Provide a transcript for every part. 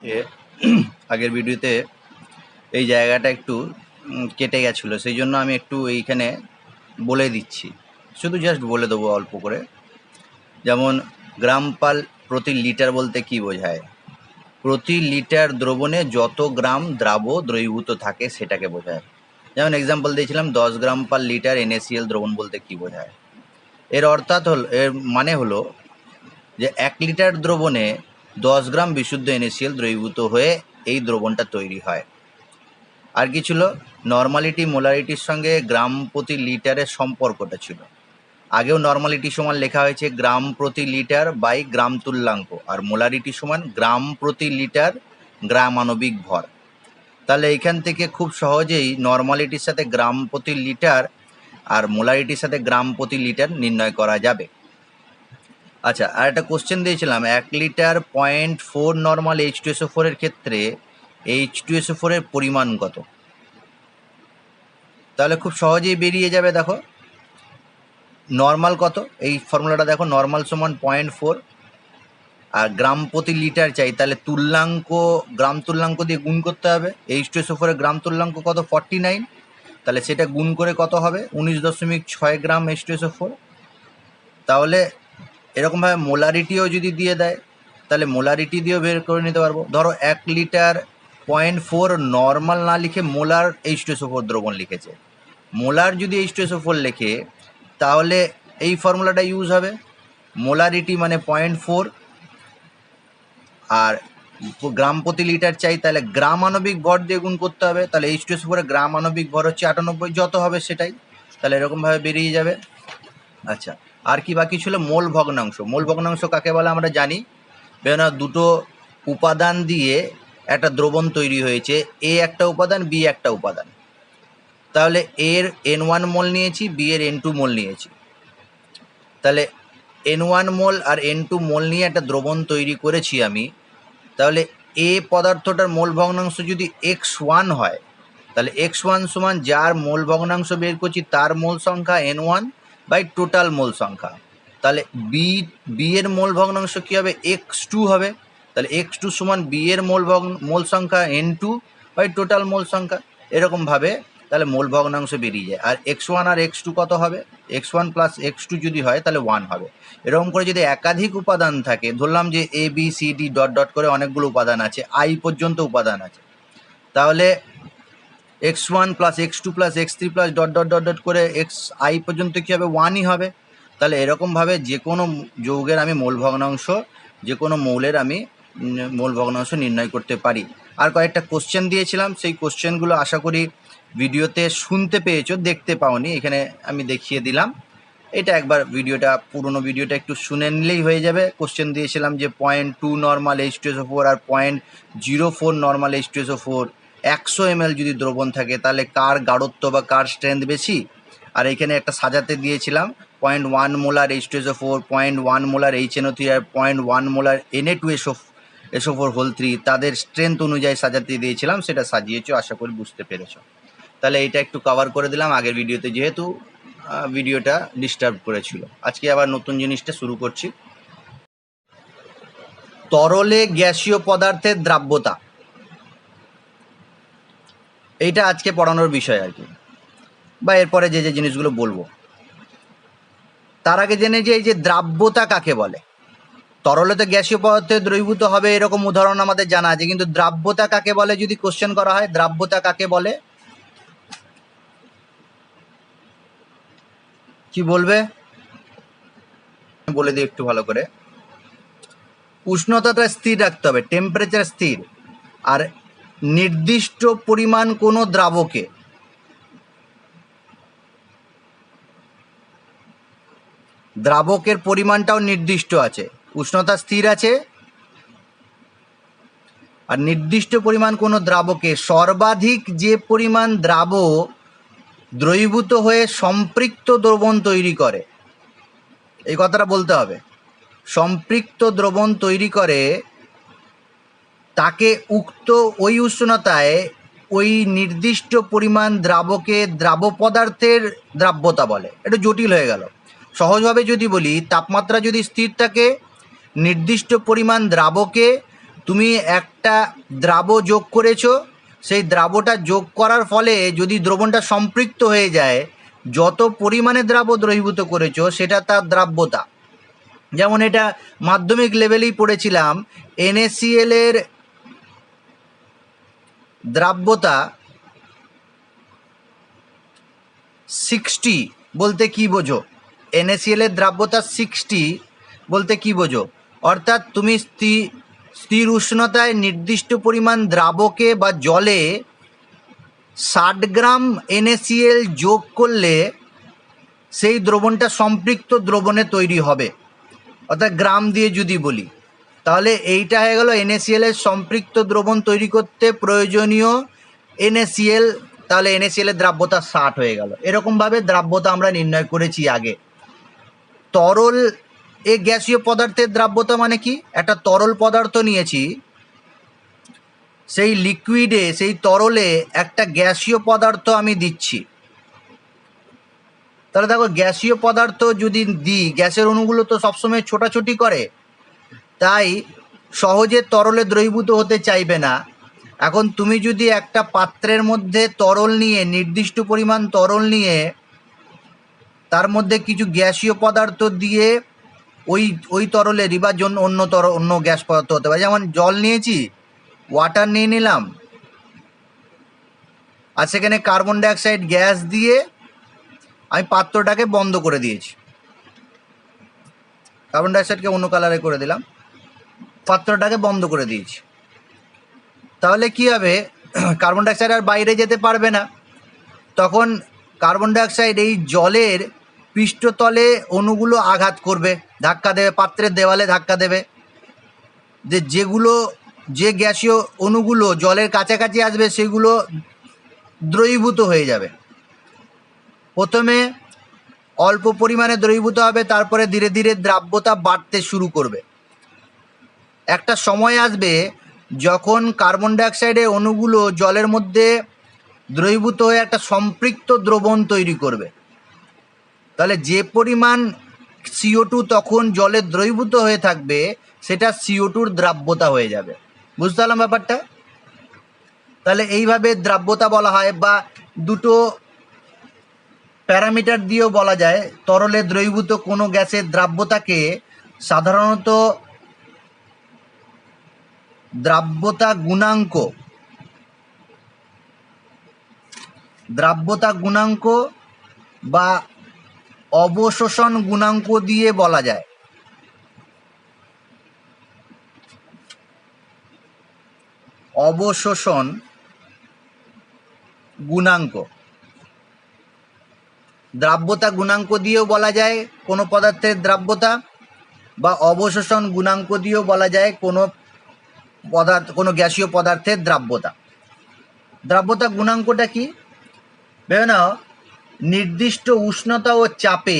এ আগের ভিডিওতে এই জায়গাটা একটু কেটে গেছিলো, সেই জন্য আমি একটু এইখানে বলে দিচ্ছি, শুধু জাস্ট বলে দেবো অল্প করে। যেমন গ্রামপাল প্রতি লিটার বলতে কি বোঝায়? প্রতি লিটার দ্রবণে যত গ্রাম দ্রবীভূত থাকে সেটাকে বোঝায়। যেমন এক্সাম্পল দিয়েছিলাম 10 গ্রাম পার লিটার NaCl দ্রবণ বলতে কি বোঝায়। এর মানে হলো যে 1 লিটার দ্রবণে 10 গ্রাম বিশুদ্ধ NaCl দ্রবীভূত হয়ে এই দ্রবণটা তৈরি হয়। আর কি ছিল? নর্মালিটি মোলারিটির সঙ্গে গ্রাম প্রতি লিটারের সম্পর্কটা ছিল। আগেও নর্মালিটি সমান লেখা হয়েছে গ্রাম প্রতি লিটার বাই গ্রাম তুল্যাঙ্ক, আর মোলারিটি সমান গ্রাম প্রতি লিটার গ্রাম আণবিক ভর। তাহলে এইখান থেকে খুব সহজেই নর্মালিটির সাথে গ্রাম প্রতি লিটার আর মোলারিটির সাথে গ্রাম প্রতি লিটার নির্ণয় করা যাবে। আচ্ছা, আর একটা কোশ্চেন দিয়েছিলাম 1 লিটার 0.4 নর্মাল H2SO4 এর ক্ষেত্রে H2SO4 এর পরিমাণ কত? তাহলে খুব সহজেই বেরিয়ে যাবে। দেখো নর্মাল কত, এই ফর্মুলাটা দেখো, নর্মাল সমান 0.4 আর গ্রাম প্রতি লিটার চাই, তাহলে তুল্যাঙ্ক গ্রাম তুল্যাঙ্ক দিয়ে গুণ করতে হবে। H2SO4 এর গ্রাম তুল্যাঙ্ক কত? 49, তাহলে সেটা গুণ করে কত হবে? 19.6 গ্রাম H2SO4। তাহলে এরকমভাবে মোলারিটিও যদি দিয়ে দেয় তাহলে মোলারিটি দিয়েও বের করে নিতে পারবো। ধরো 1 লিটার 0.4 নর্মাল না লিখে মোলার H2SO4 দ্রবণ লিখেছে, মোলার যদি H2SO4 লেখে তাহলে এই ফর্মুলাটা ইউজ হবে। মোলারিটি মানে 0.4 আর গ্রাম প্রতি লিটার চাই, তাহলে গ্রাম আণবিক ভর দিয়ে গুণ করতে হবে। তাহলে H2SO4 এর গ্রাম আণবিক ভর হচ্ছে 98, যত হবে সেটাই, তাহলে এরকমভাবে বেরিয়ে যাবে। আচ্ছা, আর কি বাকি ছিল? মোল ভগ্নাংশ। মোল ভগ্নাংশ কাকে বলে আমরা জানি, কেননা দুটো উপাদান দিয়ে একটা দ্রবণ তৈরি হয়েছে, এ একটা উপাদান, বি একটা উপাদান। তাহলে এর N1 মোল নিয়েছি, বি এর N2 মোল নিয়েছি। তাহলে N1 মোল আর N2 মোল নিয়ে একটা দ্রবণ তৈরি করেছি আমি। তাহলে এ পদার্থটার মোল ভগ্নাংশ যদি x1 হয়, তাহলে x1 সমান যার মোল ভগ্নাংশ বের করছি তার মোল সংখ্যা N1 বাই টোটাল মোল সংখ্যা। তাহলে বি এর মোল ভগ্নাংশ কী হবে? x2 হবে। তাহলে x2 সমান বি এর মোল সংখ্যা N2 বাই টোটাল মোল সংখ্যা। এরকমভাবে তাহলে মোল ভগ্নাংশ বেরিয়ে যায়। আর x1 আর x2 কত হবে? x1 প্লাস x2 যদি হয় তাহলে 1 হবে। এরকম করে যদি একাধিক উপাদান থাকে, ধরলাম যে A B C D dot dot করে অনেকগুলো উপাদান আছে, আই পর্যন্ত উপাদান আছে, তাহলে x1 plus x2 plus x3 plus dot dot dot dot করে xi পর্যন্ত কী হবে? 1ই হবে। তাহলে এরকমভাবে যে কোনো যৌগের আমি মোল ভগ্নাংশ, যে কোনো মৌলের আমি মোল ভগ্নাংশ নির্ণয় করতে পারি। আর কয়েকটা কোশ্চেন দিয়েছিলাম, সেই কোশ্চেনগুলো আশা করি ভিডিওতে শুনতে পেয়েছো, দেখতে পাওনি, এখানে আমি দেখিয়ে দিলাম। এটা একবার পুরোনো ভিডিওটা একটু শুনে নিলেই হয়ে যাবে। কোশ্চেন দিয়েছিলাম যে 0.2 নর্মাল H2SO4 আর 0.04 নর্মাল H2SO4 100 ml যদি দ্রবণ থাকে, তাহলে কার গাঢ়ত্ব বা কার স্ট্রেংথ বেশি? আর এখানে একটা সাজাতে দিয়েছিলাম 0.1 মোলার H2SO4, 0.1 মোলার HNO3 আর 0.1 মোলার Na2SO4 হোল 3 তাদের স্ট্রেংথ অনুযায়ী সাজাতে দিয়েছিলাম, সেটা সাজিয়েছো, আশা করি বুঝতে পেরেছো। তাহলে এটা একটু কভার করে দিলাম আগের ভিডিওতে, যেহেতু ভিডিওটা ডিস্টার্ব করেছিল। আজকে আবার নতুন জিনিসটা শুরু করছি। তরলে গ্যাসীয় পদার্থের দ্রাব্যতা, এইটা আজকে পড়ানোর বিষয় আর কি, বা এরপরে যে যে জিনিসগুলো বলবো। তার আগে জেনে যে এই যে দ্রাব্যতা কাকে বলে। তরলে তো গ্যাসীয় পদার্থে দ্রবীভূত হবে এরকম উদাহরণ আমাদের জানা আছে, কিন্তু দ্রাব্যতা কাকে বলে যদি কোশ্চেন করা হয়, দ্রাব্যতা কাকে বলে? কি বলবে? বলে দিই একটু ভালো করে। উষ্ণতাটা স্থির রাখতে হবে, টেম্পারেচার স্থির, আর নির্দিষ্ট পরিমাণ কোনো দ্রাবকে দ্রাবকের পরিমাণটাও নির্দিষ্ট আছে, উষ্ণতা স্থির আছে, আর নির্দিষ্ট পরিমাণ কোনো দ্রাবকে সর্বাধিক যে পরিমাণ দ্রবীভূত হয়ে সম্পৃক্ত দ্রবণ তৈরি করে, এই কথাটা বলতে হবে। সম্পৃক্ত দ্রবণ তৈরি করে তাকে উক্ত ওই উষ্ণতায় ওই নির্দিষ্ট পরিমাণ দ্রাবকে দ্রাব পদার্থের দ্রাব্যতা বলে। এটা জটিল হয়ে গেল। সহজভাবে যদি বলি, তাপমাত্রা যদি স্থির থাকে, নির্দিষ্ট পরিমাণ দ্রাবকে তুমি একটা দ্রাব্য যোগ করেছো, সেই দ্রাব্যটা যোগ করার ফলে যদি দ্রবণটা সম্পৃক্ত হয়ে যায়, যত পরিমাণে দ্রাব্য দ্রবীভূত করেছো সেটা তার দ্রাব্যতা। যেমন এটা মাধ্যমিক লেভেলেই পড়েছিলাম, NaCl এর দ্রাব্যতা 60 বলতে কি বোঝো? NaCl এর দ্রাব্যতা 60 বলতে কি বোঝো? অর্থাৎ তুমি স্থির উষ্ণতায় নির্দিষ্ট পরিমাণ দ্রাবকে বা জলে 60 গ্রাম NaCl যোগ করলে সেই দ্রবণটা সম্পৃক্ত দ্রবণে তৈরি হবে। অর্থাৎ গ্রাম দিয়ে যদি বলি, তাহলে এইটা হয়ে গেল NaCl এর সম্পৃক্ত দ্রবণ তৈরি করতে প্রয়োজনীয় NaCl। তাহলে NaCl এর দ্রাব্যতা 60 হয়ে গেল। এরকমভাবে দ্রাব্যতা আমরা নির্ণয় করেছি আগে। তরল এ গ্যাসীয় পদার্থের দ্রাব্যতা মানে কি? একটা তরল পদার্থ নিয়েছি, সেই লিকুইডে, সেই তরলে একটা গ্যাসীয় পদার্থ আমি দিচ্ছি। তাহলে দেখো, গ্যাসীয় পদার্থ যদি দিই, গ্যাসের অণুগুলো তো সবসময় ছোটাছুটি করে, তাই সহজে তরলে দ্রবীভূত হতে চাইবে না। এখন তুমি যদি একটা পাত্রের মধ্যে তরল নিয়ে, নির্দিষ্ট পরিমাণ তরল নিয়ে তার মধ্যে কিছু গ্যাসীয় পদার্থ দিয়ে ওই তরলেরই বা অন্য গ্যাস পদার্থ হতে পারে, যেমন জল নিয়েছি, ওয়াটার নিয়ে নিলাম, আর সেখানে কার্বন ডাইঅক্সাইড গ্যাস দিয়ে আমি পাত্রটাকে বন্ধ করে দিয়েছি। কার্বন ডাইঅক্সাইডকে অন্য কালারে করে দিলাম, পাত্রটাকে বন্ধ করে দিয়েছি। তাহলে কি হবে? কার্বন ডাইঅক্সাইড আর বাইরে যেতে পারবে না। তখন কার্বন ডাইঅক্সাইড এই জলের পৃষ্ঠতলে অণুগুলো আঘাত করবে, ধাক্কা দেবে, পাত্রের দেওয়ালে ধাক্কা দেবে। যে গ্যাসীয় অণুগুলো জলের কাছাকাছি আসবে সেগুলো দ্রবীভূত হয়ে যাবে। প্রথমে অল্প পরিমাণে দ্রবীভূত হবে, তারপরে ধীরে ধীরে দ্রাব্যতা বাড়তে শুরু করবে। একটা সময় আসবে যখন কার্বন ডাইঅক্সাইডের অণুগুলো জলের মধ্যে দ্রবীভূত হয়ে একটা সম্পৃক্ত দ্রবণ তৈরি করবে। তাহলে যে পরিমাণ CO2 তখন জলে দ্রবীভূত হয়ে থাকবে, সেটা CO2-র দ্রাব্যতা হয়ে যাবে। বুঝতে পারলাম ব্যাপারটা? তাহলে এইভাবে দ্রাব্যতা বলা হয়, বা দুটো প্যারামিটার দিয়েও বলা যায়। তরলে দ্রবীভূত কোনো গ্যাসের দ্রাব্যতাকে সাধারণত দ্রাব্যতা গুণাঙ্ক বা অবশোষণ গুণাঙ্ক দিয়ে বলা যায়। অবশোষণ গুণাঙ্ক, দ্রাব্যতা গুণাঙ্ক দিয়েও বলা যায় কোনো পদার্থের দ্রাব্যতা, বা অবশোষণ গুণাঙ্ক দিয়েও বলা যায় কোনো গ্যাসীয় পদার্থের দ্রাব্যতা। দ্রাব্যতা গুণাঙ্কটা কি? ভেবে নাও, নির্দিষ্ট উষ্ণতা ও চাপে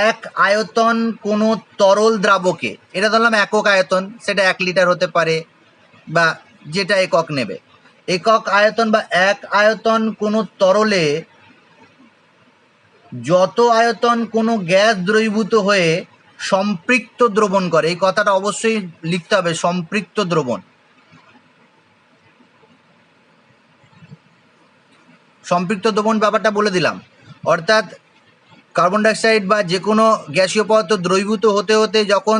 এক আয়তন কোনো তরল দ্রাবকে, এটা ধরলাম একক আয়তন, সেটা 1 লিটার হতে পারে বা যেটা একক নেবে, একক আয়তন বা এক আয়তন কোনো তরলে যত আয়তন কোনো গ্যাস দ্রবীভূত হয়ে সম্পৃক্ত দ্রবণ করে। এই কথাটা অবশ্যই লিখতে হবে, সম্পৃক্ত দ্রবণ। সম্পৃক্ত দ্রবণ ব্যাপারটা বলে দিলাম। অর্থাৎ কার্বন ডাইঅক্সাইড বা যে কোনো গ্যাসীয় পদার্থ দ্রবীভূত হতে হতে যখন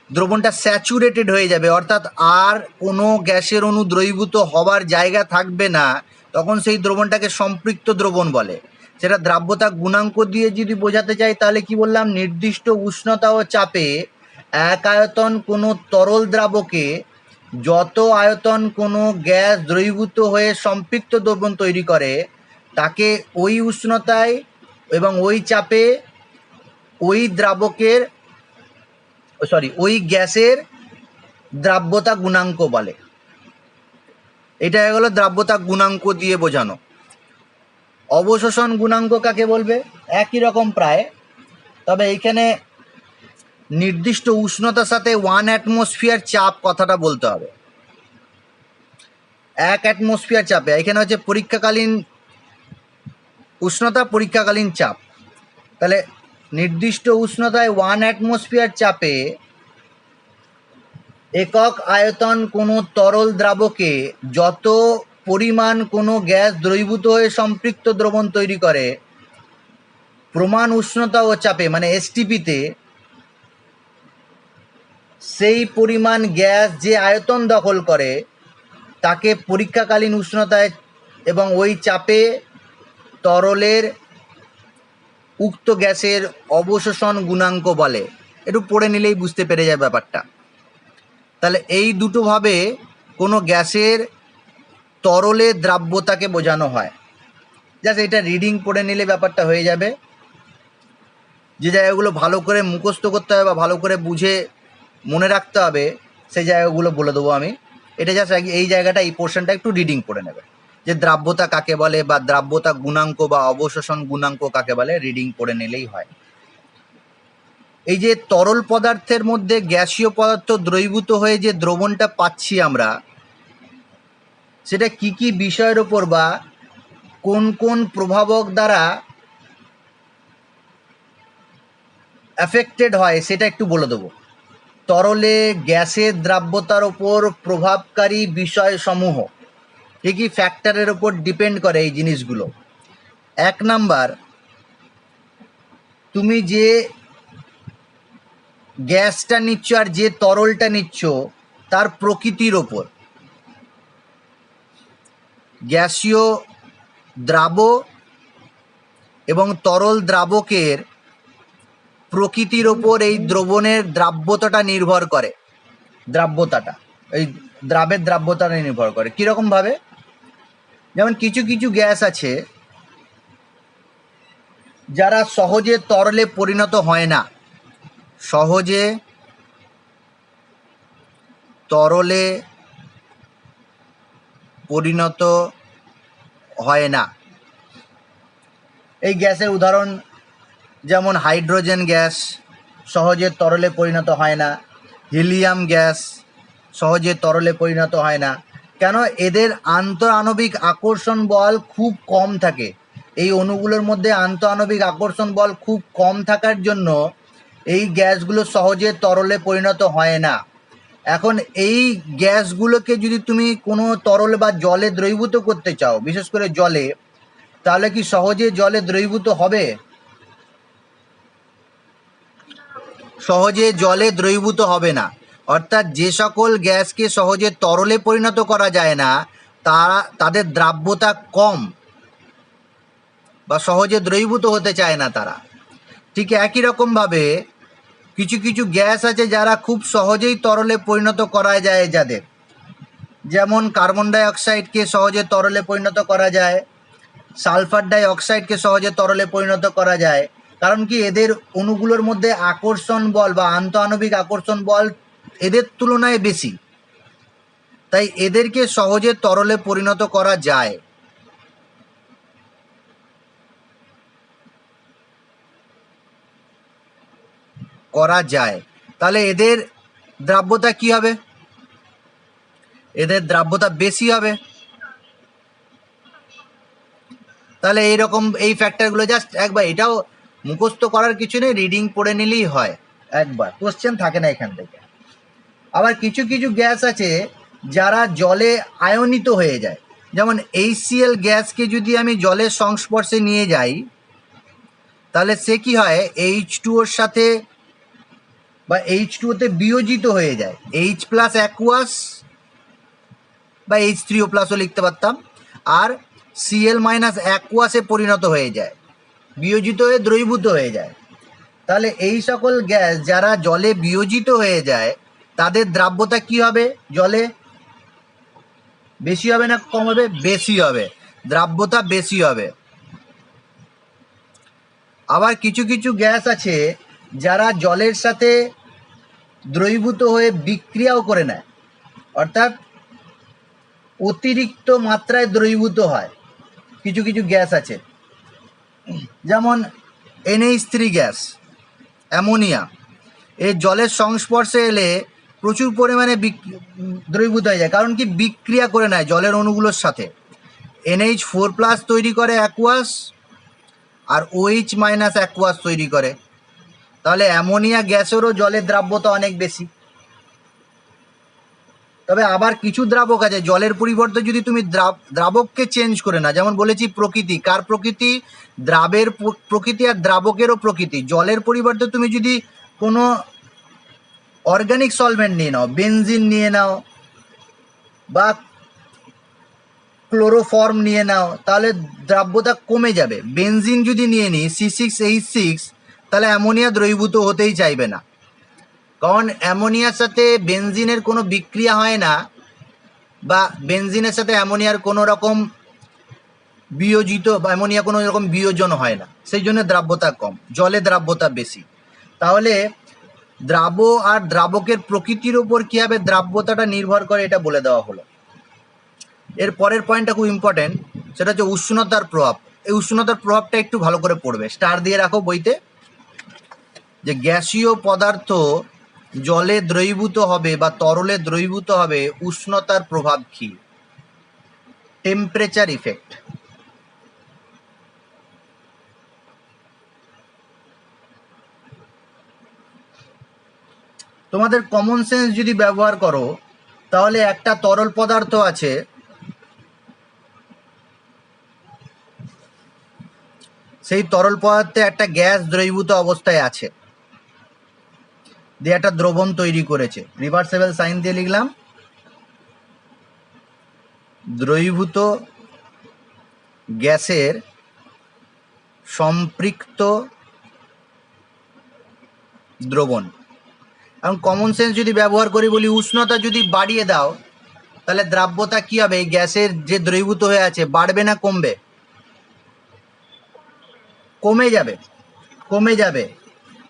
দ্রবণটা স্যাচুরেটেড হয়ে যাবে, অর্থাৎ আর কোনো গ্যাসের অণু দ্রবীভূত হবার জায়গা থাকবে না, তখন সেই দ্রবণটাকে সম্পৃক্ত দ্রবণ বলে। সেটা দ্রাব্যতা গুণাঙ্ক দিয়ে যদি বোঝাতে চাই, তাহলে কি বললাম? নির্দিষ্ট উষ্ণতা ও চাপে এক আয়তন কোনো তরল দ্রাবকে যত আয়তন কোনো গ্যাস দ্রবীভূত হয়ে সম্পৃক্ত দ্রবণ তৈরি করে, তাকে ওই উষ্ণতায় এবং ওই চাপে ওই গ্যাসের দ্রাব্যতা গুণাঙ্ক বলে। এটা হয়ে গেল দ্রাব্যতা গুণাঙ্ক দিয়ে বোঝানো। অবশোষণ গুণাঙ্ক কাকে বলবে? একই রকম প্রায়, তবে এইখানে নির্দিষ্ট উষ্ণতার সাথে 1 অ্যাটমসফিয়ার চাপ কথাটা বলতে হবে। 1 অ্যাটমসফিয়ার চাপে, এখানে হচ্ছে পরীক্ষাকালীন উষ্ণতা, পরীক্ষাকালীন চাপ। তাহলে নির্দিষ্ট উষ্ণতায় 1 অ্যাটমসফিয়ার চাপে একক আয়তন কোনো তরল দ্রাবকে যত পরিমাণ কোনো গ্যাস দ্রবীভূত হয়ে সম্পৃক্ত দ্রবণ তৈরি করে, প্রমাণ উষ্ণতা ও চাপে মানে এসটিপিতে সেই পরিমাণ গ্যাস যে আয়তন দখল করে তাকে পরীক্ষাকালীন উষ্ণতায় এবং ওই চাপে তরলের উক্ত গ্যাসের অবশোষণ গুণাঙ্ক বলে। একটু পড়ে নিলেই বুঝতে পেরে যায় ব্যাপারটা। তাহলে এই দুটোভাবে কোনো গ্যাসের তরলের দ্রাব্যতাকে বোঝানো হয়। জাস্ট এটা রিডিং পড়ে নিলে ব্যাপারটা হয়ে যাবে। যে জায়গাগুলো ভালো করে মুখস্থ করতে হবে বা ভালো করে বুঝে মনে রাখতে হবে সেই জায়গাগুলো বলে দেবো আমি। এটা জাস্ট এই জায়গাটা, এই পোর্শনটা একটু রিডিং পড়ে নেবে, যে দ্রাব্যতা কাকে বলে বা দ্রাব্যতা গুণাঙ্ক বা অবশোষণ গুণাঙ্ক কাকে বলে, রিডিং পড়ে নিলেই হয়। এই যে তরল পদার্থের মধ্যে গ্যাসীয় পদার্থ দ্রবীভূত হয়ে যে দ্রবণটা পাচ্ছি আমরা, সেটা কি কি বিষয়ের ওপর বা কোন কোন প্রভাবক দ্বারা অ্যাফেক্টেড হয় সেটা একটু বলে দেবো। তরলে গ্যাসের দ্রাব্যতার ওপর প্রভাবকারী বিষয়সমূহ কী কী ফ্যাক্টরের ওপর ডিপেন্ড করে এই জিনিসগুলো। 1 নাম্বার, তুমি যে গ্যাসটা নিচ্ছ আর যে তরলটা নিচ্ছ তার প্রকৃতির ওপর। গ্যাসীয় দ্রাব এবং তরল দ্রাবকের প্রকৃতির ওপর এই দ্রবণের দ্রাব্যতাটা নির্ভর করে। দ্রাব্যতাটা এই দ্রাবের দ্রাব্যতাটা নির্ভর করে কীরকমভাবে? যেমন কিছু কিছু গ্যাস আছে যারা সহজে তরলে পরিণত হয় না, সহজে তরলে পরিণত হয় না। এই গ্যাসের উদাহরণ যেমন হাইড্রোজেন গ্যাস সহজে তরলে পরিণত হয় না, হিলিয়াম গ্যাস সহজে তরলে পরিণত হয় না। কেন? এদের আন্তঃআণবিক আকর্ষণ বল খুব কম থাকে। এই অণুগুলোর মধ্যে আন্তঃআণবিক আকর্ষণ বল খুব কম থাকার জন্য এই গ্যাসগুলো সহজে তরলে পরিণত হয় না। এখন এই গ্যাসগুলোকে যদি তুমি কোনো তরল বা জলে দ্রবীভূত করতে চাও, বিশেষ করে জলে, তাহলে কি সহজে জলে দ্রবীভূত হবে? সহজে জলে দ্রবীভূত হবে না। অর্থাৎ যে সকল গ্যাসকে সহজে তরলে পরিণত করা যায় না তাদের দ্রাব্যতা কম বা সহজে দ্রবীভূত হতে চায় না তারা। ঠিক একই রকমভাবে কিছু কিছু গ্যাস আছে যারা খুব সহজেই তরলে পরিণত করা যায় যাদের, যেমন কার্বন ডাই অক্সাইডকে সহজে তরলে পরিণত করা যায়, সালফার ডাই অক্সাইডকে সহজে তরলে পরিণত করা যায়। কারণ কি? এদের অণুগুলোর মধ্যে আকর্ষণ বল বা আন্তঃআণবিক আকর্ষণ বল এদের তুলনায় বেশি, তাই এদেরকে সহজে তরলে পরিণত করা যায়। তাহলে এদের দ্রাব্যতা কি হবে? এদের দ্রাব্যতা বেশি হবে। তাহলে এইরকম এই ফ্যাক্টরগুলো জাস্ট একবার, এটাও মুখস্থ করার কিছু নেই, রিডিং পড়ে নিলেই হয়, একবার কোশ্চেন থাকে না এখান থেকে। আবার কিছু কিছু গ্যাস আছে যারা জলে আয়নিত হয়ে যায়, যেমন HCl গ্যাসকে যদি আমি জলের সংস্পর্শে নিয়ে যাই তাহলে সে কি হয়, H2ওর সাথে বা H2ওতে বিয়োজিত হয়ে যায়, H প্লাস অ্যাকুয়াস বা H3O প্লাসও লিখতে পারতাম, আর Cl মাইনাস অ্যাকুয়াসে পরিণত হয়ে যায়, বিয়োজিত হয়ে দ্রবীভূত হয়ে যায়। তাহলে এই সকল গ্যাস যারা জলে বিয়োজিত হয়ে যায় তাদের দ্রাব্যতা কি হবে? জলে বেশি হবে না কম হবে? বেশি হবে, দ্রাব্যতা বেশি হবে। আবার কিছু কিছু গ্যাস আছে যারা জলের সাথে দ্রবীভূত হয়ে বিক্রিয়াও করে নেয়, অর্থাৎ অতিরিক্ত মাত্রায় দ্রবীভূত হয়। কিছু কিছু গ্যাস আছে যেমন NH3 গ্যাস, অ্যামোনিয়া, এই জলের সংস্পর্শে এলে প্রচুর পরিমাণে দ্রবীভূত হয়ে যায়। কারণ কি? বিক্রিয়া করে নেয় জলের অণুগুলোর সাথে, NH4+ তৈরি করে অ্যাকুয়াস আর OH মাইনাস অ্যাকুয়াস তৈরি করে। তাহলে অ্যামোনিয়া গ্যাসেরও জলের দ্রাব্যতা অনেক বেশি। তবে আবার কিছু দ্রাবক আছে জলের পরিবর্তে যদি তুমি দ্রাবককে চেঞ্জ করে না, যেমন বলেছি প্রকৃতি, কার প্রকৃতি, দ্রাবের প্রকৃতি আর দ্রাবকেরও প্রকৃতি। জলের পরিবর্তে তুমি যদি কোনো অর্গানিক সলভেন্ট নিয়ে নাও, বেনজিন নিয়ে নাও বা ক্লোরোফর্ম নিয়ে নাও, তাহলে দ্রাব্যতা কমে যাবে। বেনজিন যদি নিয়ে নিই C6H6, তাহলে অ্যামোনিয়া দ্রবীভূত হতেই চাইবে না, কারণ অ্যামোনিয়ার সাথে বেনজিনের কোনো বিক্রিয়া হয় না, বা বেনজিনের সাথে অ্যামোনিয়ার কোনো রকম বিয়োজিত বা অ্যামোনিয়া কোনো রকম বিয়োজন হয় না, সেই জন্য দ্রাব্যতা কম, জলে দ্রাব্যতা বেশি। তাহলে দ্রাব আর দ্রাবকের প্রকৃতির উপর কী হবে দ্রাব্যতাটা নির্ভর করে, এটা বলে দেওয়া হলো। এর পরের পয়েন্টটা খুব ইম্পর্টেন্ট, সেটা হচ্ছে উষ্ণতার প্রভাব। এই উষ্ণতার প্রভাবটা একটু ভালো করে পড়বে, স্টার দিয়ে রাখো বইতে, যে গ্যাসীয় পদার্থ জলে দ্রবীভূত হবে বা তরলে দ্রবীভূত হবে, উষ্ণতার প্রভাব কি? Temperature effect. তোমাদের কমন সেন্স যদি ব্যবহার করো, তাহলে একটা তরল পদার্থ আছে, সেই তরল পদার্থে একটা গ্যাস দ্রবীভূত অবস্থায় আছে, দিয়ে একটা দ্রবণ তৈরি করেছে, রিভার্সেবল সাইন দিয়ে লিখলাম, দ্রবীভূত গ্যাসের সম্পৃক্ত দ্রবণ। এখন কমন সেন্স যদি ব্যবহার করি, বলি উষ্ণতা যদি বাড়িয়ে দাও, তাহলে দ্রাব্যতা কি হবে? এই গ্যাসের যে দ্রবীভূত হয়ে আছে বাড়বে না কমবে? কমে যাবে, কমে যাবে।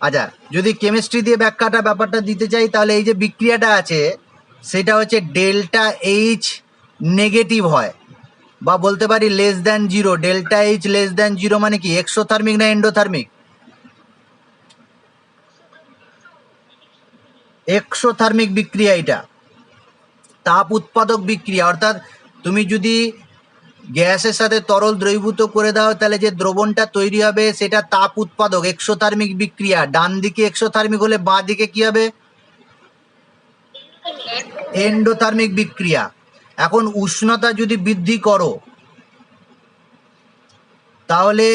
আচ্ছা, যদি কেমিস্ট্রি দিয়ে ব্যাপারটা দিতে চাই, তাহলে এই যে বিক্রিয়াটা আছে সেটা হচ্ছে ডেল্টা এইচ নেগেটিভ হয়, বা বলতে পারি less than zero. Delta H less than zero মানে কি? এক্সোথার্মিক না এন্ডোথার্মিক? এক্সোথার্মিক বিক্রিয়া, এটা তাপ উৎপাদক বিক্রিয়া। অর্থাৎ তুমি যদি গ্যাসের সাথে তরল দ্রবীভূত করে দাও, তাহলে যে দ্রবণটা তৈরি হবে সেটা তাপ উৎপাদক, এক্সোথার্মিক বিক্রিয়া। ডান দিকে এক্সোথার্মিক হলে বাঁ দিকে কি হবে? এন্ডোথার্মিক বিক্রিয়া। এখন উষ্ণতা যদি বৃদ্ধি করো, তাহলে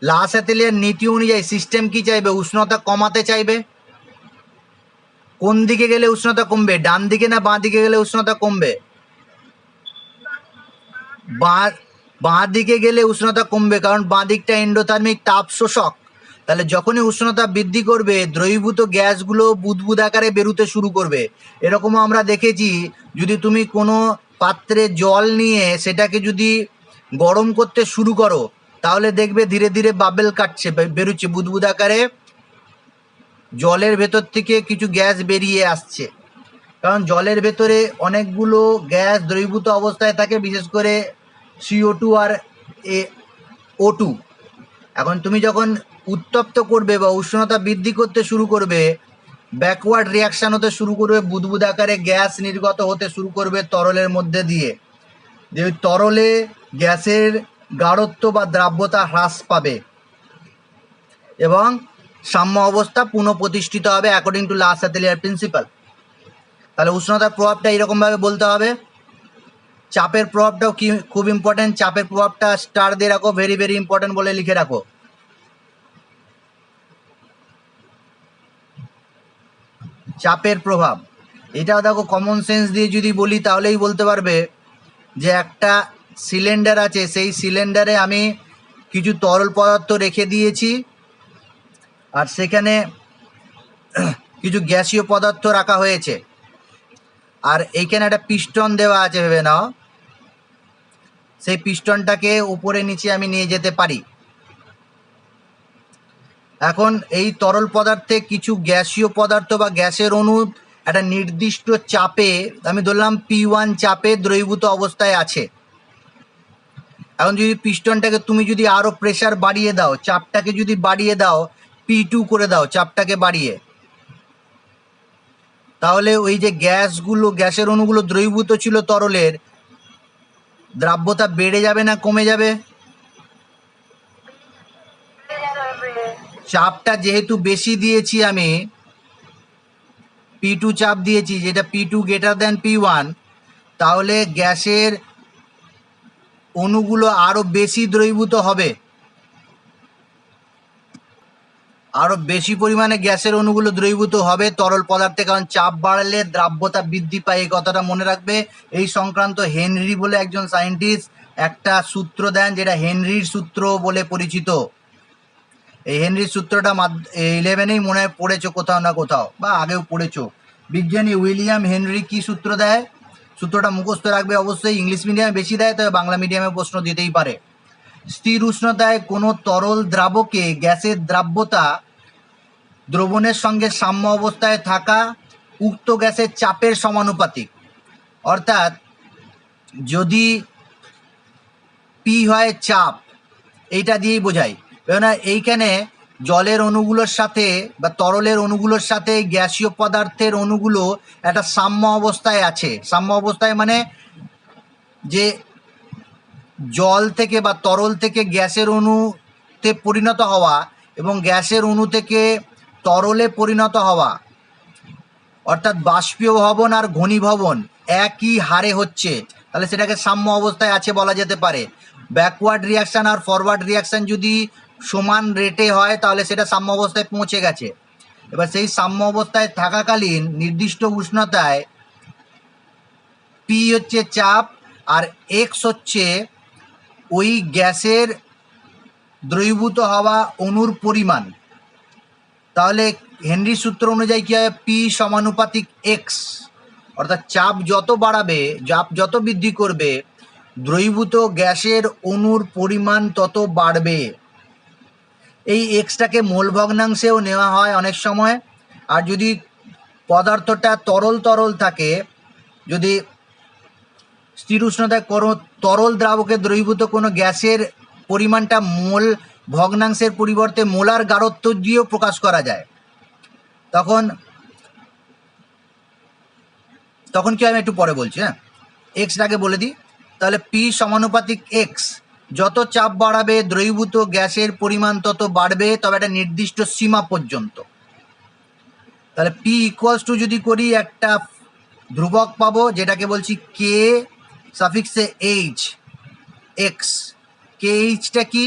লা স্যাতেলিয়ার নীতি অনুযায়ী সিস্টেম কি চাইবে? উষ্ণতা কমাতে চাইবে। কোন দিকে গেলে উষ্ণতা কমবে? ডান দিকে না বাঁ দিকে গেলে উষ্ণতা কমবে? বাঁ দিকে গেলে উষ্ণতা কমবে, কারণ বাঁ দিকটা এন্ডোথার্মিক তাপ শোষক। তাহলে যখনই উষ্ণতা বৃদ্ধি করবে, দ্রবীভূত গ্যাসগুলো বুদবুদ আকারে বেরোতে শুরু করবে। এরকমও আমরা দেখেছি, যদি তুমি কোনো পাত্রে জল নিয়ে সেটাকে যদি গরম করতে শুরু করো, তাহলে দেখবে ধীরে ধীরে বাবেল কাটছে, বেরোচ্ছে বুদবুদ আকারে, জলের ভেতর থেকে কিছু গ্যাস বেরিয়ে আসছে। কারণ জলের ভেতরে অনেকগুলো গ্যাস দ্রবীভূত অবস্থায় থাকে, বিশেষ করে CO2 আর O2। এখন তুমি যখন উত্তপ্ত করবে বা উষ্ণতা বৃদ্ধি করতে শুরু করবে, ব্যাকওয়ার্ড রিয়াকশান হতে শুরু করবে, বুদবুদ আকারে গ্যাস নির্গত হতে শুরু করবে তরলের মধ্যে দিয়ে। যে তরলে গ্যাসের গাঢ়ত্ব বা দ্রাব্যতা হ্রাস পাবে এবং সাম্য অবস্থা পুনঃপ্রতিষ্ঠিত হবে অ্যাকর্ডিং টু লা স্যাতেলিয়ার প্রিন্সিপাল। তাহলে উষ্ণতার প্রভাবটা এইরকমভাবে বলতে হবে। চাপের প্রভাবটাও কি খুব ইম্পর্টেন্ট, চাপের প্রভাবটা স্টার দিয়ে রাখো, ভেরি ভেরি ইম্পর্টেন্ট বলে লিখে রাখো। চাপের প্রভাব, এটাও দেখো কমন সেন্স দিয়ে যদি বলি, তাহলেই বলতে পারবে যে একটা সিলিন্ডার আছে, সেই সিলিন্ডারে আমি কিছু তরল পদার্থ রেখে দিয়েছি, আর সেখানে কিছু গ্যাসীয় পদার্থ রাখা হয়েছে, আর এইখানে একটা পিস্টন দেওয়া আছে, ভেবে নাও। সেই পিস্টনটাকে উপরে নিচে আমি নিয়ে যেতে পারি। এখন এই তরল পদার্থে কিছু গ্যাসীয় পদার্থ বা গ্যাসের অণু একটা নির্দিষ্ট চাপে, আমি ধরলাম P1 চাপে দ্রবীভূত অবস্থায় আছে। এখন যদি পিস্টনটাকে তুমি যদি আরও প্রেশার বাড়িয়ে দাও, চাপটাকে যদি বাড়িয়ে দাও, P2 করে দাও চাপটাকে বাড়িয়ে, তাহলে ওই যে গ্যাসগুলো, গ্যাসের অণুগুলো দ্রবীভূত ছিল তরলের, দ্রাব্যতা বেড়ে যাবে না কমে যাবে? চাপটা যেহেতু বেশি দিয়েছি আমি, P2 চাপ দিয়েছি, যেটা P2 গ্রেটার দেন P1, তাহলে গ্যাসের অণুগুলো আরও বেশি দ্রবীভূত হবে, আরও বেশি পরিমাণে গ্যাসের অণুগুলো দ্রবীভূত হবে তরল পদার্থে, কারণ চাপ বাড়লে দ্রাব্যতা বৃদ্ধি পায়। এই কথাটা মনে রাখবে। এই সংক্রান্ত হেনরি বলে একজন সায়েন্টিস্ট একটা সূত্র দেন, যেটা হেনরির সূত্র বলে পরিচিত। এই হেনরির সূত্রটা 11এই মনে হয় পড়েছো কোথাও না কোথাও, বা আগেও পড়েছো। বিজ্ঞানী উইলিয়াম হেনরি কি সূত্র দেয়? সূত্রটা মুখস্থ রাখবে অবশ্যই। ইংলিশ মিডিয়ামে বেশি দেয়, তবে বাংলা মিডিয়ামে প্রশ্ন দিতেই পারে। স্থির উষ্ণতায় কোনো তরল দ্রাবকে গ্যাসের দ্রাব্যতা দ্রবণের সঙ্গে সাম্য অবস্থায় থাকা উক্ত গ্যাসের চাপের সমানুপাতিক। অর্থাৎ যদি পি হয় চাপ, এইটা দিয়েই বোঝাই। কেননা এইখানে জলের অণুগুলোর সাথে বা তরলের অণুগুলোর সাথে গ্যাসীয় পদার্থের অণুগুলো একটা সাম্য অবস্থায় আছে। সাম্য অবস্থায় মানে যে জল থেকে বা তরল থেকে গ্যাসের অণুতে পরিণত হওয়া এবং গ্যাসের অণু থেকে তরলে পরিণত হওয়া, অর্থাৎ বাষ্পীয় ভবন আর ঘনীভবন একই হারে হচ্ছে, তাহলে সেটাকে সাম্য অবস্থায় আছে বলা যেতে পারে। ব্যাকওয়ার্ড রিয়াকশান আর ফরওয়ার্ড রিয়াকশান যদি সমান রেটে হয়, তাহলে সেটা সাম্য অবস্থায় পৌঁছে গেছে। এবার সেই সাম্য অবস্থায় থাকাকালীন নির্দিষ্ট উষ্ণতায় পি হচ্ছে চাপ আর এক্স হচ্ছে ওই গ্যাসের দ্রবীভূত হওয়া অণুর পরিমাণ। তাহলে হেনরির সূত্র অনুযায়ী কী হয়? পি সমানুপাতিক এক্স, অর্থাৎ চাপ যত বাড়াবে, চাপ যত বৃদ্ধি করবে, দ্রবীভূত গ্যাসের অণুর পরিমাণ তত বাড়বে। এই এক্সটাকে মোল ভগ্নাংশেও নেওয়া হয় অনেক সময়। আর যদি পদার্থটা তরল থাকে, যদি স্থির উষ্ণতায় কোনো তরল দ্রাবকে দ্রবীভূত কোনো গ্যাসের পরিমাণটা মোল ভগ্নাংশের পরিবর্তে মোলার গাঢ়ত্ব দিয়েও প্রকাশ করা যায়, তখন কি আমি একটু পরে বলছি। হ্যাঁ, এক্সটাকে বলে দিই। তাহলে পি সমানুপাতিক এক্স, যত চাপ বাড়াবে দ্রবীভূত গ্যাসের পরিমাণ তত বাড়বে, তবে একটা নির্দিষ্ট সীমা পর্যন্ত। তাহলে পি ইকুয়ালস টু যদি করি, একটা ধ্রুবক পাবো যেটাকে বলছি কে সাফিক্সে এইচ এক্স। কে এইচটা কি?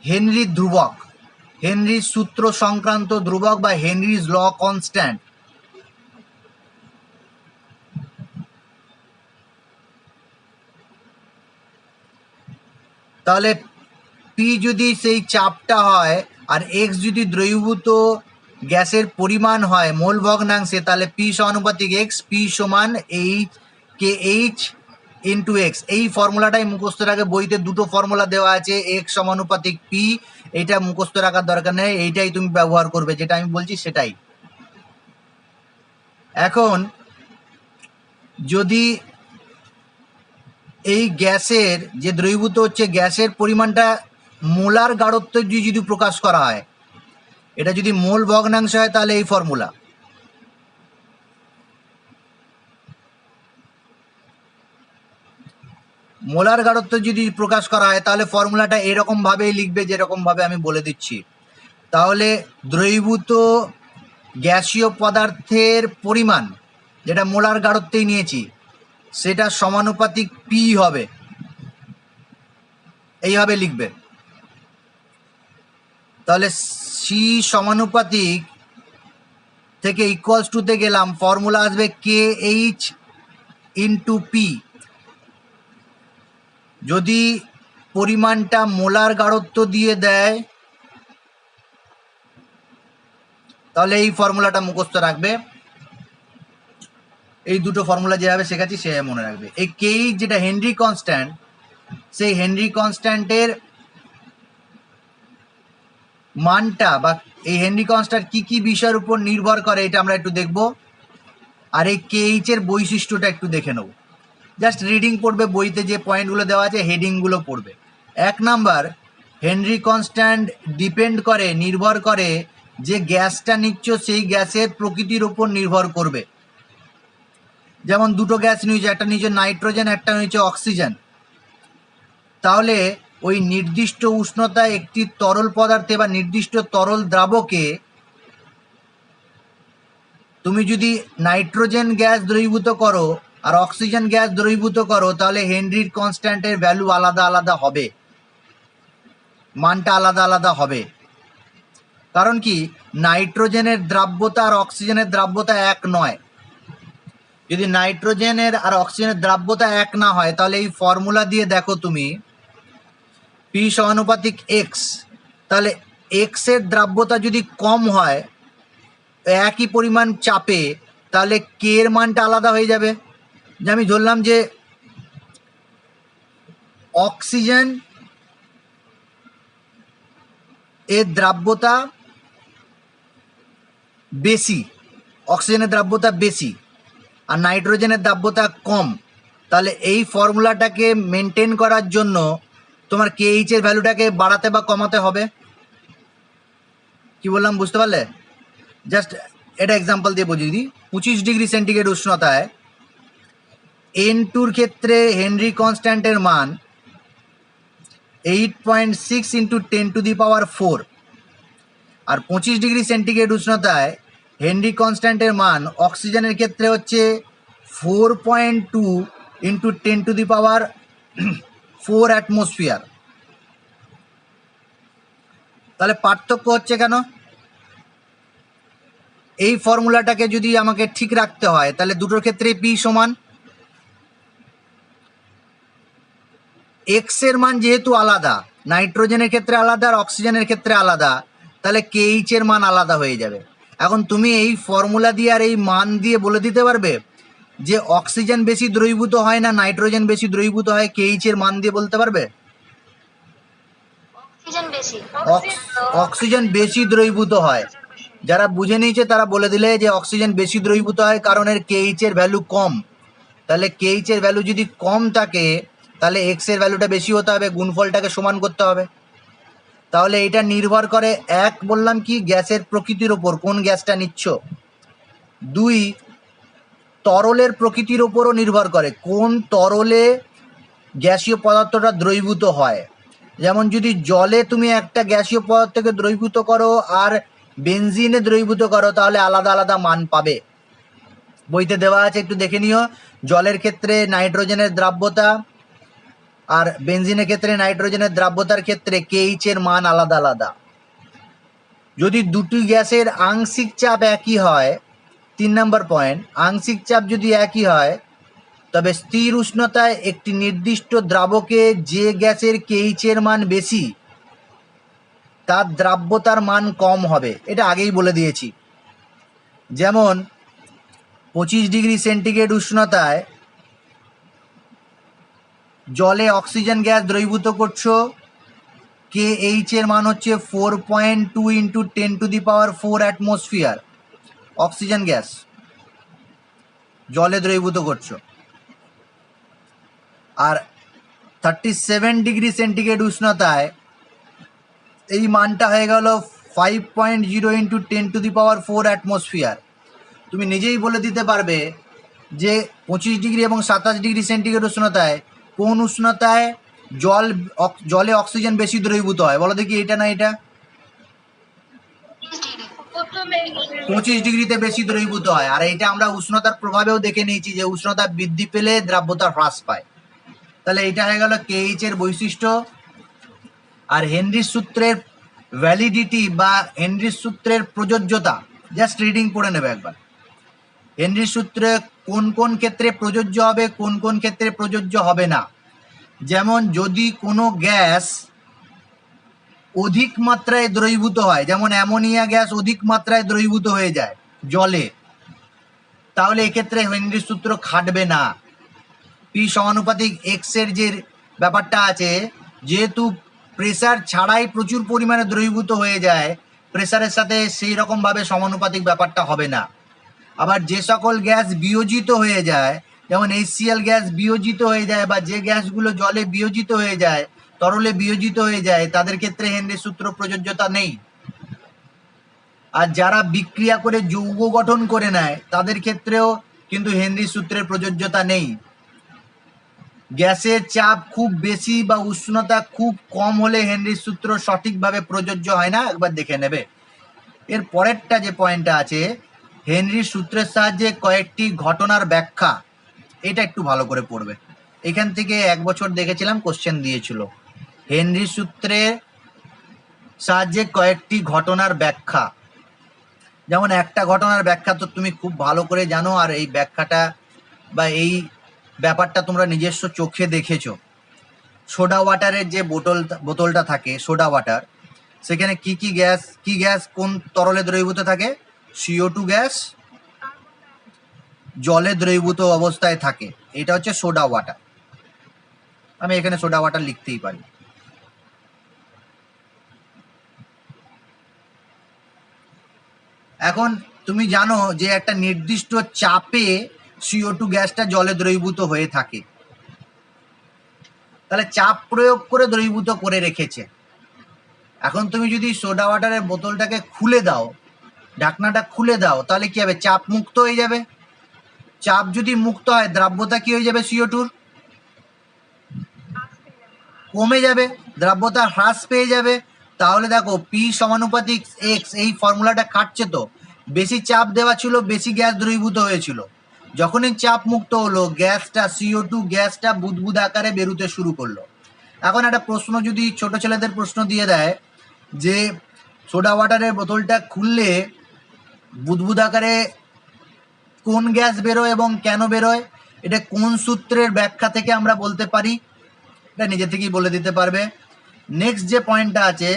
হেনরির ধ্রুবক, হেনরির সূত্র সংক্রান্ত ধ্রুবক বা হেনরিজ ল কনস্ট্যান্ট। তাহলে পি যদি সেই চাপটা হয় আর এক্স যদি দ্রবীভূত গ্যাসের পরিমাণ হয় মোল ভগ্নাংশে, তাহলে পি সমানুপাতিক এক্স, পি সমান H K H into x. এই ফর্মুলাটাই মুখস্থ রাখে। বইতে দুটো ফর্মুলা দেওয়া আছে, এক্স সমানুপাতিক পি। এইটা মুখস্থ রাখার দরকার নেই, এইটাই তুমি ব্যবহার করবে, যেটা আমি বলছি সেটাই। এখন যদি এই গ্যাসের যে দ্রবীভূত হচ্ছে গ্যাসের পরিমাণটা মোলার গাঢ়ত্ব দিয়ে যদি প্রকাশ করা হয়, এটা যদি মোল ভগ্নাংশ হয়, তাহলে এই ফর্মুলা। মোলার গাঢ়ত্ব যদি প্রকাশ করা হয়, তাহলে ফর্মুলাটা এরকম ভাবেই লিখবে, যেরকম ভাবে আমি বলে দিচ্ছি। তাহলে দ্রবীভূত গ্যাসীয় পদার্থের পরিমাণ, যেটা মোলার গাঢ়ত্বেই নিয়েছি, সেটা সমানুপাতিক পি হবে, এইভাবে লিখবে। তাহলে সি সমানুপাতিক থেকে ইকুয়ালস টুতে গেলাম, ফর্মুলা আসবে কে এইচ ইন্টু পি। যদি পরিমাণটা মোলার গাঢ়ত্ব দিয়ে দেয়, তাহলে এই ফর্মুলাটা মুখস্থ রাখবে। এই দুটো ফর্মুলা যেভাবে শেখাচ্ছি সেভাবে মনে রাখবে। এই কে এইচ যেটা হেনরি কনস্ট্যান্ট, সেই হেনরি কনস্ট্যান্টের মানটা বা এই হেনরি কনস্ট্যান্ট কি কি বিষয়ের উপর নির্ভর করে, এটা আমরা একটু দেখব। আর এই কে এইচ এর বৈশিষ্ট্যটা একটু দেখে নেব। জাস্ট রিডিং পড়বে, বইতে যে পয়েন্টগুলো দেওয়া আছে হেডিংগুলো পড়বে। 1 নাম্বার, হেনরি কনস্ট্যান্ট ডিপেন্ড করে, নির্ভর করে যে গ্যাসটা নিচ্ছ সেই গ্যাসের প্রকৃতির উপর নির্ভর করবে। যেমন দুটো গ্যাস নিয়েছে, একটা নিচে নাইট্রোজেন, একটা নিচে অক্সিজেন। তাহলে ওই নির্দিষ্ট উষ্ণতায় একটি তরল পদার্থে বা নির্দিষ্ট তরল দ্রাবকে তুমি যদি নাইট্রোজেন গ্যাস দ্রবীভূত করো আর অক্সিজেন গ্যাস দ্রবীভূত করো তাহলে হেনরির কনস্ট্যান্টের ভ্যালু আলাদা আলাদা হবে, মানটা আলাদা আলাদা হবে। কারণ কি, নাইট্রোজেনের দ্রাব্যতা আর অক্সিজেনের দ্রাব্যতা এক নয়। যদি নাইট্রোজেনের আর অক্সিজেনের দ্রাব্যতা এক না হয় তাহলে এই ফর্মুলা দিয়ে দেখো তুমি পি সমানুপাতিক এক্স, তাহলে এক্স এর দ্রাব্যতা যদি কম হয় একই পরিমাণ চাপে তাহলে কে এর মানটা আলাদা হয়ে যাবে। যে আমি ধরলাম যে অক্সিজেন এর দ্রাব্যতা বেশি, অক্সিজেনের দ্রাব্যতা বেশি আর নাইট্রোজেনের দ্রাব্যতা কম, তাহলে এই ফর্মুলাটাকে মেনটেন করার জন্য তোমার কেএইচ এর ভ্যালুটাকে বাড়াতে বা কমাতে হবে। কি বললাম বুঝতে পারলে? জাস্ট এটা এক্সাম্পল দিয়ে বুঝিয়ে দিই। 25 ডিগ্রি সেন্টিগ্রেড উষ্ণতায় N2 ক্ষেত্রে হেনরি কনস্ট্যান্টের মান 8.6 × 10⁴, আর 25 ডিগ্রি সেন্টিগ্রেড উষ্ণতায় হেনরি কনস্ট্যান্টের মান অক্সিজেনের ক্ষেত্রে হচ্ছে 4.2 × 10⁴ অ্যাটমসফিয়ার। তাহলে পার্থক্য হচ্ছে কেন? এই ফর্মুলাটাকে যদি আমাকে ঠিক রাখতে হয় তাহলে দুটোর ক্ষেত্রে পি সমান, এক্স এর মান যেহেতু আলাদা, নাইট্রোজেনের ক্ষেত্রে আলাদা আর অক্সিজেনের ক্ষেত্রে আলাদা, তাহলে কেএইচ এর মান আলাদা হয়ে যাবে। এখন তুমি এই ফর্মুলা দিয়ে আর এই মান দিয়ে বলে দিতে পারবে যে অক্সিজেন বেশি দ্রবীভূত হয় না নাইট্রোজেন বেশি দ্রবীভূত হয়, কেএইচ এর মান দিয়ে বলতে পারবে? অক্সিজেন বেশি দ্রবীভূত হয়। যারা বুঝে নিয়েছে তারা বলে দিলে যে অক্সিজেন বেশি দ্রবীভূত হয় কারণ এর কেএইচ এর ভ্যালু কম। তাহলে কেএইচ এর ভ্যালু যদি কম থাকে তাহলে এক্স এর ভ্যালুটা বেশি হতে হবে, গুণফলটাকে সমান করতে হবে। তাহলে এটা নির্ভর করে, এক বললাম কি গ্যাসের প্রকৃতির ওপর, কোন গ্যাসটা নিচ্ছ। দুই, তরলের প্রকৃতির ওপরও নির্ভর করে, কোন তরলে গ্যাসীয় পদার্থটা দ্রবীভূত হয়। যেমন যদি জলে তুমি একটা গ্যাসীয় পদার্থকে দ্রবীভূত করো আর বেনজিনে দ্রবীভূত করো তাহলে আলাদা আলাদা মান পাবে। বইতে দেওয়া আছে, একটু দেখে নিও। জলের ক্ষেত্রে নাইট্রোজেনের দ্রাব্যতা আর বেনজিনের ক্ষেত্রে নাইট্রোজেনের দ্রাব্যতার ক্ষেত্রে কেএইচ এর মান আলাদা আলাদা। যদি দুটি গ্যাসের আংশিক চাপ একই হয়, 3 নম্বর পয়েন্ট, আংশিক চাপ যদি একই হয় তবে স্থির উষ্ণতায় একটি নির্দিষ্ট দ্রাবকে যে গ্যাসের কেএইচ এর মান বেশি তার দ্রাব্যতার মান কম হবে। এটা আগেই বলে দিয়েছি। যেমন 25 ডিগ্রি সেন্টিগ্রেড উষ্ণতায় জলে অক্সিজেন গ্যাস দ্রবীভূত করছো, কেএইচ এর মান হচ্ছে 4.2 × 10⁴ অ্যাটমসফিয়ার। অক্সিজেন গ্যাস জলে দ্রবীভূত করছো। আর 37 ডিগ্রি সেন্টিগ্রেড উষ্ণতায় এই মানটা হয়ে গেল 5.0 × 10⁴ অ্যাটমসফিয়ার। তুমি নিজেই বলে দিতে পারবে যে 25 ডিগ্রি এবং 27 ডিগ্রি সেন্টিগ্রেড উষ্ণতায় কোন উষ্ণতায় জলে অক্সিজেন বেশি দ্রবীভূত হয়, বলো দেখি। এটা না এটা 25 ডিগ্রিতে বেশি দ্রবীভূত হয়। আর এটা আমরা উষ্ণতার প্রভাবেও দেখে নিয়েছি যে উষ্ণতা বৃদ্ধি পেলে দ্রাব্যতা হ্রাস পায়। তাহলে এটা হয়ে গেল কেএইচ এর বৈশিষ্ট্য। আর হেনরির সূত্রের ভ্যালিডিটি বা হেনরির সূত্রের প্রযোজ্যতা জাস্ট রিডিং পড়ে নেবে একবার। হেনরির সূত্রে কোন কোন ক্ষেত্রে প্রযোজ্য হবে, কোন কোন ক্ষেত্রে প্রযোজ্য হবে না। যেমন যদি কোনো গ্যাস অধিক মাত্রায় দ্রবীভূত হয়, যেমন অ্যামোনিয়া গ্যাস অধিক মাত্রায় দ্রবীভূত হয়ে যায় জলে, তাহলে এক্ষেত্রে হেনরির সূত্র খাটবে না। পি সমানুপাতিক এক্স এর যে ব্যাপারটা আছে, যেহেতু প্রেসার ছাড়াই প্রচুর পরিমাণে দ্রবীভূত হয়ে যায়, প্রেসারের সাথে সেই রকমভাবে সমানুপাতিক ব্যাপারটা হবে না। আবার যে সকল গ্যাস বিয়োজিত হয়ে যায়, যেমন HCl গ্যাস বিয়োজিত হয়ে যায় বা যে গ্যাসগুলো জলে বিয়োজিত হয়ে যায়, তরলে বিয়োজিত হয়ে যায়, তাদের ক্ষেত্রে হেনরির সূত্র প্রযোজ্যতা নেই। আর যারা বিক্রিয়া করে যৌগ গঠন করে নেয় তাদের ক্ষেত্রেও কিন্তু হেনরির সূত্রের প্রযোজ্যতা নেই। গ্যাসের চাপ খুব বেশি বা উষ্ণতা খুব কম হলে হেনরির সূত্র সঠিকভাবে প্রযোজ্য হয় না, একবার দেখে নেবে। এর পরেরটা যে পয়েন্টটা আছে, হেনরির সূত্রের সাহায্যে কয়েকটি ঘটনার ব্যাখ্যা, এটা একটু ভালো করে পড়বে। এখান থেকে 1 বছর দেখেছিলাম কোশ্চেন দিয়েছিল। হেনরির সূত্রের সাহায্যে কয়েকটি ঘটনার ব্যাখ্যা, যেমন একটা ঘটনার ব্যাখ্যা তো তুমি খুব ভালো করে জানো, আর এই ব্যাখ্যাটা বা এই ব্যাপারটা তোমরা নিজস্ব চোখে দেখেছো। সোডা ওয়াটারের যে বোতলটা থাকে সোডা ওয়াটার, সেখানে কি গ্যাস কোন তরলে দ্রবীভূত থাকে? CO2 গ্যাস জলে দ্রবীভূত অবস্থায় থাকে। এটা হচ্ছে সোডা ওয়াটার। আমি এখানে সোডা ওয়াটার লিখতেই পারি। এখন তুমি জানো যে একটা নির্দিষ্ট চাপে CO2 গ্যাসটা জলে দ্রবীভূত হয়ে থাকে, তাহলে চাপ প্রয়োগ করে দ্রবীভূত করে রেখেছে। এখন তুমি যদি সোডা ওয়াটারের বোতলটাকে খুলে দাও, ঢাকনাটা খুলে দাও, তাহলে কি হবে? চাপ মুক্ত হয়ে যাবে। চাপ যদি মুক্ত হয়, দ্রাব্যতা কি হয়ে যাবে? CO2 কমে যাবে, দ্রাব্যতা হ্রাস পেয়ে যাবে। তাহলে দেখো P সমানুপাতিক X, এই ফর্মুলাটা খাটছে তো। বেশি চাপ দেওয়া ছিল, বেশি গ্যাস দ্রবীভূত হয়েছিল। যখনই চাপ মুক্ত হলো, গ্যাসটা CO2 গ্যাসটা বুদবুদ আকারে বেরোতে শুরু করলো। এখন একটা প্রশ্ন যদি ছোট ছেলেদের প্রশ্ন দিয়ে দেয় যে সোডা ওয়াটারের বোতলটা খুললে বুদবুদ আকারে কোন গ্যাস বেরোয় এবং কেন বেরোয়, এটা কোন সূত্রের ব্যাখ্যা থেকে আমরা বলতে পারি, এটা নিজে থেকেই বলে দিতে পারবে। নেক্সট যে পয়েন্টটা আছে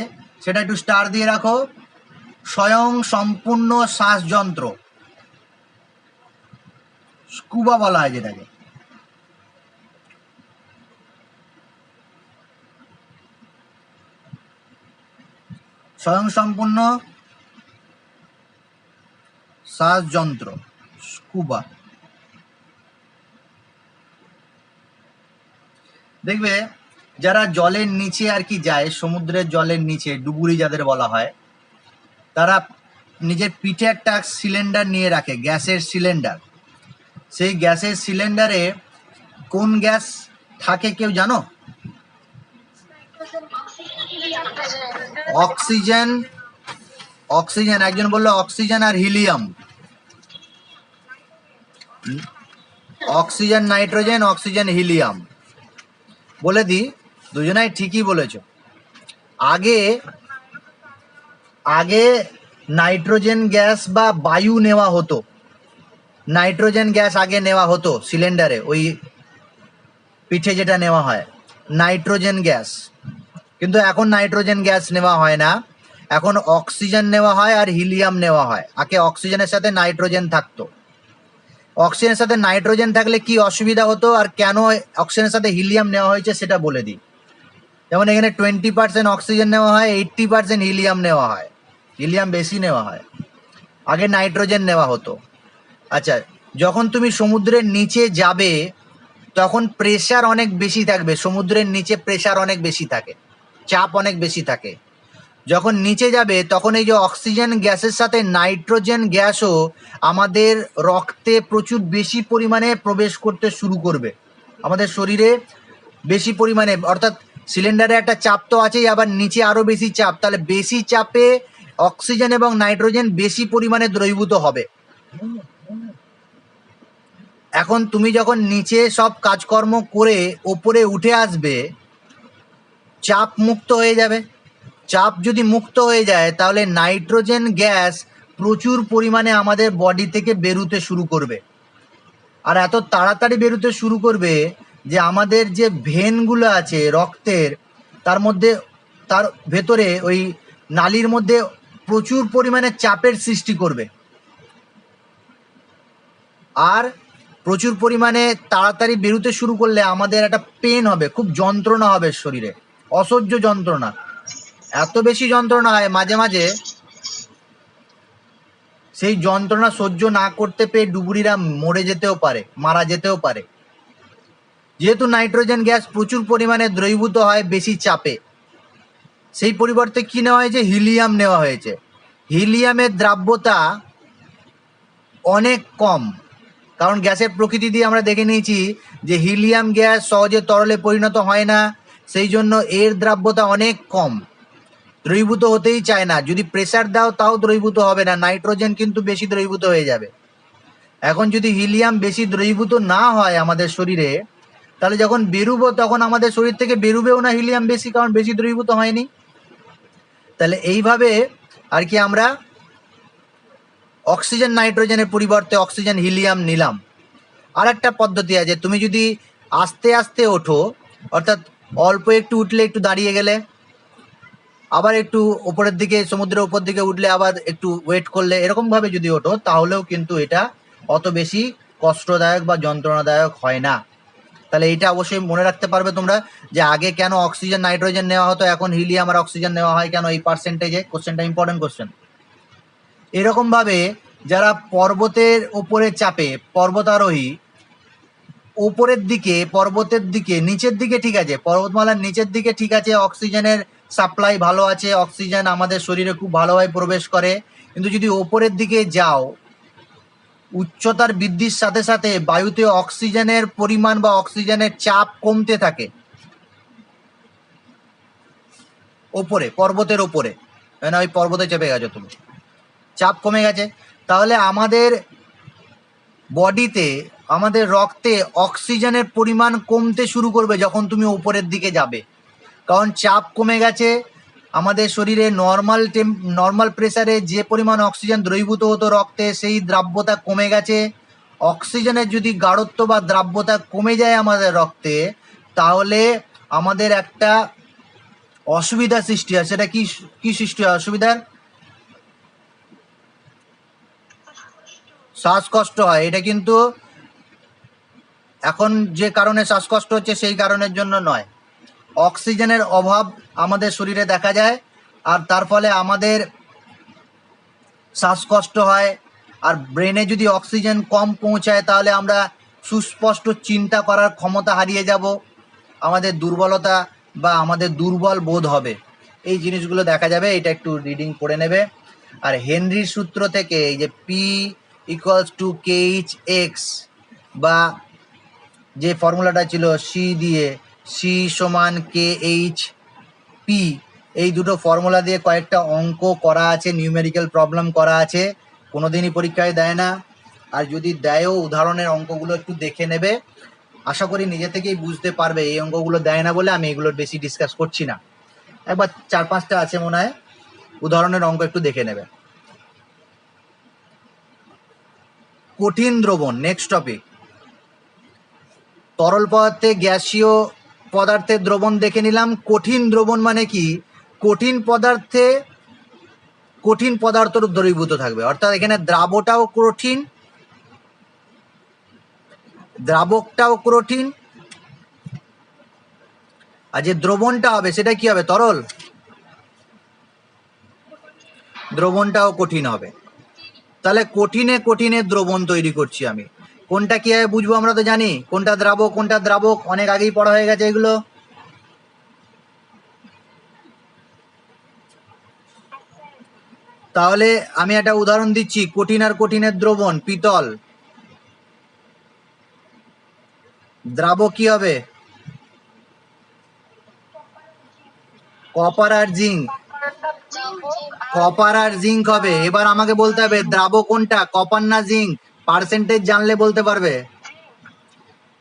সেটা একটু স্টার দিয়ে রাখো, স্বয়ং সম্পূর্ণ শ্বাসযন্ত্র, স্কুবা বলা হয় যেটাকে। স্বয়ং সম্পূর্ণ শ্বাসযন্ত্র, স্কুবা। দেখবে যারা জলের নিচে আর কি যায়, সমুদ্রের জলের নিচে ডুবুরি যাদের বলা হয়, তারা নিজের পিঠে একটা সিলিন্ডার নিয়ে রাখে, গ্যাসের সিলিন্ডার। সেই গ্যাসের সিলিন্ডারে কোন গ্যাস থাকে কেউ জানো? অক্সিজেন। অক্সিজেন, একজন বললো অক্সিজেন আর helium. Oxygen nitrogen, oxygen helium. বলে দিই, দুজনাই ঠিকই বলেছ। আগে আগে নাইট্রোজেন গ্যাস বা বায়ু নেওয়া হতো, নাইট্রোজেন গ্যাস আগে নেওয়া হতো সিলিন্ডারে, ওই পিঠে যেটা নেওয়া হয় নাইট্রোজেন গ্যাস। কিন্তু এখন নাইট্রোজেন গ্যাস নেওয়া হয় না, এখন অক্সিজেন নেওয়া হয় আর হিলিয়াম নেওয়া হয়। আগে অক্সিজেনের সাথে নাইট্রোজেন থাকতো। অক্সিজেনের সাথে নাইট্রোজেন থাকলে কি অসুবিধা হতো আর কেন অক্সিজেনের সাথে হিলিয়াম নেওয়া হয়েছে সেটা বলে দিই। যেমন এখানে 20% অক্সিজেন নেওয়া হয়, 80% হিলিয়াম নেওয়া হয়। হিলিয়াম বেশি নেওয়া হয়, আগে নাইট্রোজেন নেওয়া হতো। আচ্ছা, যখন তুমি সমুদ্রের নিচে যাবে তখন প্রেশার অনেক বেশি থাকবে, সমুদ্রের নিচে প্রেশার অনেক বেশি থাকে, চাপ অনেক বেশি থাকে। যখন নিচে যাবে তখন এই যে অক্সিজেন গ্যাসের সাথে নাইট্রোজেন গ্যাসও আমাদের রক্তে প্রচুর বেশি পরিমাণে প্রবেশ করতে শুরু করবে, আমাদের শরীরে বেশি পরিমাণে। অর্থাৎ সিলিন্ডারে একটা চাপ তো আছেই, আবার নিচে আরও বেশি চাপ, তাহলে বেশি চাপে অক্সিজেন এবং নাইট্রোজেন বেশি পরিমাণে দ্রবীভূত হবে। এখন তুমি যখন নিচে সব কাজকর্ম করে ওপরে উঠে আসবে, চাপ মুক্ত হয়ে যাবে। চাপ যদি মুক্ত হয়ে যায় তাহলে নাইট্রোজেন গ্যাস প্রচুর পরিমাণে আমাদের বডি থেকে বেরোতে শুরু করবে, আর এত তাড়াতাড়ি বেরোতে শুরু করবে যে আমাদের যে ভেনগুলো আছে রক্তের, তার মধ্যে, তার ভেতরে ওই নালীর মধ্যে প্রচুর পরিমাণে চাপের সৃষ্টি করবে। আর প্রচুর পরিমাণে তাড়াতাড়ি বেরোতে শুরু করলে আমাদের একটা পেন হবে, খুব যন্ত্রণা হবে শরীরে, অসহ্য যন্ত্রণা। এত বেশি যন্ত্রণা হয় মাঝে মাঝে, সেই যন্ত্রণা সহ্য না করতে পেয়ে ডুবুরিরা মরে যেতেও পারে, মারা যেতেও পারে। যেহেতু নাইট্রোজেন গ্যাস প্রচুর পরিমাণে দ্রবীভূত হয় বেশি চাপে, সেই পরিবর্তে কি নেওয়া হয়েছে? হিলিয়াম নেওয়া হয়েছে। হিলিয়ামের দ্রাব্যতা অনেক কম, কারণ গ্যাসের প্রকৃতি দিয়ে আমরা দেখে নিয়েছি যে হিলিয়াম গ্যাস সহজে তরলে পরিণত হয় না, সেই জন্য এর দ্রাব্যতা অনেক কম। দ্রবীভূত হতেই চায় না, যদি প্রেসার দাও তাও দ্রবীভূত হবে না, নাইট্রোজেন কিন্তু বেশি দ্রবীভূত হয়ে যাবে। এখন যদি হিলিয়াম বেশি দ্রবীভূত না হয় আমাদের শরীরে, তাহলে যখন বেরুবো তখন আমাদের শরীর থেকে বেরুবেও না হিলিয়াম বেশি, কারণ বেশি দ্রবীভূত হয়নি। তাহলে এইভাবে আর কি আমরা অক্সিজেন নাইট্রোজেনের পরিবর্তে অক্সিজেন হিলিয়াম নিলাম। আর একটা পদ্ধতি আছে, তুমি যদি আস্তে আস্তে ওঠো, অর্থাৎ অল্প একটু উঠলে একটু দাঁড়িয়ে গেলে, আবার একটু ওপরের দিকে সমুদ্রের উপর দিকে উঠলে আবার একটু ওয়েট করলে, এরকমভাবে যদি ওঠো তাহলেও কিন্তু এটা অত বেশি কষ্টদায়ক বা যন্ত্রণাদায়ক হয় না। তাহলে এইটা অবশ্যই মনে রাখতে পারবে তোমরা, যে আগে কেন অক্সিজেন নাইট্রোজেন নেওয়া হতো, এখন হিলিয়াম আর অক্সিজেন নেওয়া হয় কেন, এই পার্সেন্টেজে। কোশ্চেনটা ইম্পর্টেন্ট কোশ্চেন। এরকমভাবে যারা পর্বতের ওপরে চাপে, পর্বতারোহী, উপরের দিকে, পর্বতের দিকে, নিচের দিকে ঠিক আছে, পর্বতমালার নিচের দিকে ঠিক আছে, অক্সিজেনের সাপ্লাই ভালো আছে, অক্সিজেন আমাদের শরীরে খুব ভালোভাবে প্রবেশ করে। কিন্তু যদি ওপরের দিকে যাও, উচ্চতার বৃদ্ধির সাথে সাথে বায়ুতে অক্সিজেনের পরিমাণ বা অক্সিজেনের চাপ কমতে থাকে। ওপরে, পর্বতের ওপরে, না ওই পর্বতে চেপে গেছো তুমি, চাপ কমে গেছে, তাহলে আমাদের বডিতে, আমাদের রক্তে অক্সিজেনের পরিমাণ কমতে শুরু করবে যখন তুমি উপরের দিকে যাবে, কারণ চাপ কমে গেছে। আমাদের শরীরে নর্মাল প্রেসারে যে পরিমাণ অক্সিজেন দ্রবীভূত হতো রক্তে, সেই দ্রাব্যতা কমে গেছে। অক্সিজেনের যদি গাঢ়ত্ব বা দ্রাব্যতা কমে যায় আমাদের রক্তে, তাহলে আমাদের একটা অসুবিধা সৃষ্টি হয়। সেটা কি কি সৃষ্টি হয় অসুবিধার? শ্বাসকষ্ট হয়। এটা কিন্তু এখন যে কারণে শ্বাসকষ্ট হচ্ছে সেই কারণের জন্য নয়, অক্সিজেনের অভাব আমাদের শরীরে দেখা যায়, আর তার ফলে আমাদের শ্বাসকষ্ট হয়। আর ব্রেনে যদি অক্সিজেন কম পৌঁছায় তাহলে আমরা সুস্পষ্ট চিন্তা করার ক্ষমতা হারিয়ে যাব, আমাদের দুর্বলতা বা আমাদের দুর্বল বোধ হবে, এই জিনিসগুলো দেখা যাবে। এটা একটু রিডিং করে নেবে। আর হেনরির সূত্র থেকে এই যে P = KH(x) বা যে ফর্মুলাটা ছিল C দিয়ে, C = KH(p), এই দুটো ফর্মুলা দিয়ে কয়েকটা অঙ্ক করা আছে, নিউমেরিক্যাল প্রবলেম করা আছে, কোনোদিনই পরীক্ষায় দেয় না, আর যদি দেয়ও উদাহরণের অঙ্কগুলো একটু দেখে নেবে, আশা করি নিজে থেকেই বুঝতে পারবে। এই অঙ্কগুলো দেয় না বলে আমি এগুলোর বেশি ডিসকাস করছি না, একবার 4-5টা আছে মনে হয়, উদাহরণের অঙ্ক একটু দেখে নেবে। কঠিন দ্রবণ, নেক্সট টপিক। তরল পদার্থে, গ্যাসীয় পদার্থের দ্রবণ দেখে নিলাম। কঠিন দ্রবণ মানে কি? কঠিন পদার্থে কঠিন পদার্থ দ্রবীভূত থাকবে, অর্থাৎ এখানে দ্রাবটাও কঠিন, দ্রাবকটাও কঠিন, আর যে দ্রবণটা হবে সেটা কি হবে? তরল। দ্রবণটাও কঠিন হবে। তাহলে কঠিনে কঠিনে দ্রবণ তৈরি করছি আমি। কোনটা কিভাবে বুঝবো? আমরা তো জানি কোনটা দ্রাবক কোনটা দ্রাবক, অনেক আগেই পড়া হয়ে গেছে এগুলো। তাহলে আমি একটা উদাহরণ দিচ্ছি, কঠিন আর কঠিনের দ্রবণ। পিতল, দ্রাবক কি হবে? কপার আর জিঙ্ক। কপার আর জিঙ্ক হবে। এবার আমাকে বলতে হবে দ্রাবক কোনটা, কপার না জিঙ্ক? পার্সেন্টেজ জানলে বলতে পারবে।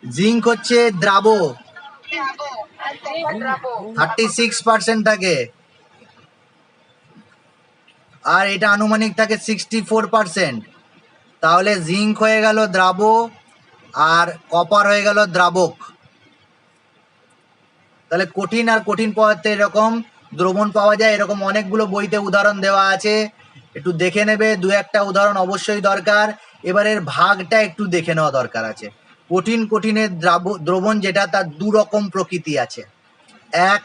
জিঙ্ক হচ্ছে দ্রাবক, 36% থাকে, আর এটা আনুমানিক থাকে 64%। তাহলে জিঙ্ক হয়ে গেল দ্রাবক আর কপার হয়ে গেল দ্রাবক। তাহলে কঠিন আর কঠিন পদার্থে এরকম দ্রবণ পাওয়া যায়, এরকম অনেকগুলো বইতে উদাহরণ দেওয়া আছে, একটু দেখে নেবে। 2-1টা উদাহরণ অবশ্যই দরকার। এবারের ভাগটা একটু দেখে নেওয়া দরকার আছে। কঠিন কঠিনের দ্রবণ যেটা, তার 2 রকম প্রকৃতি আছে। এক,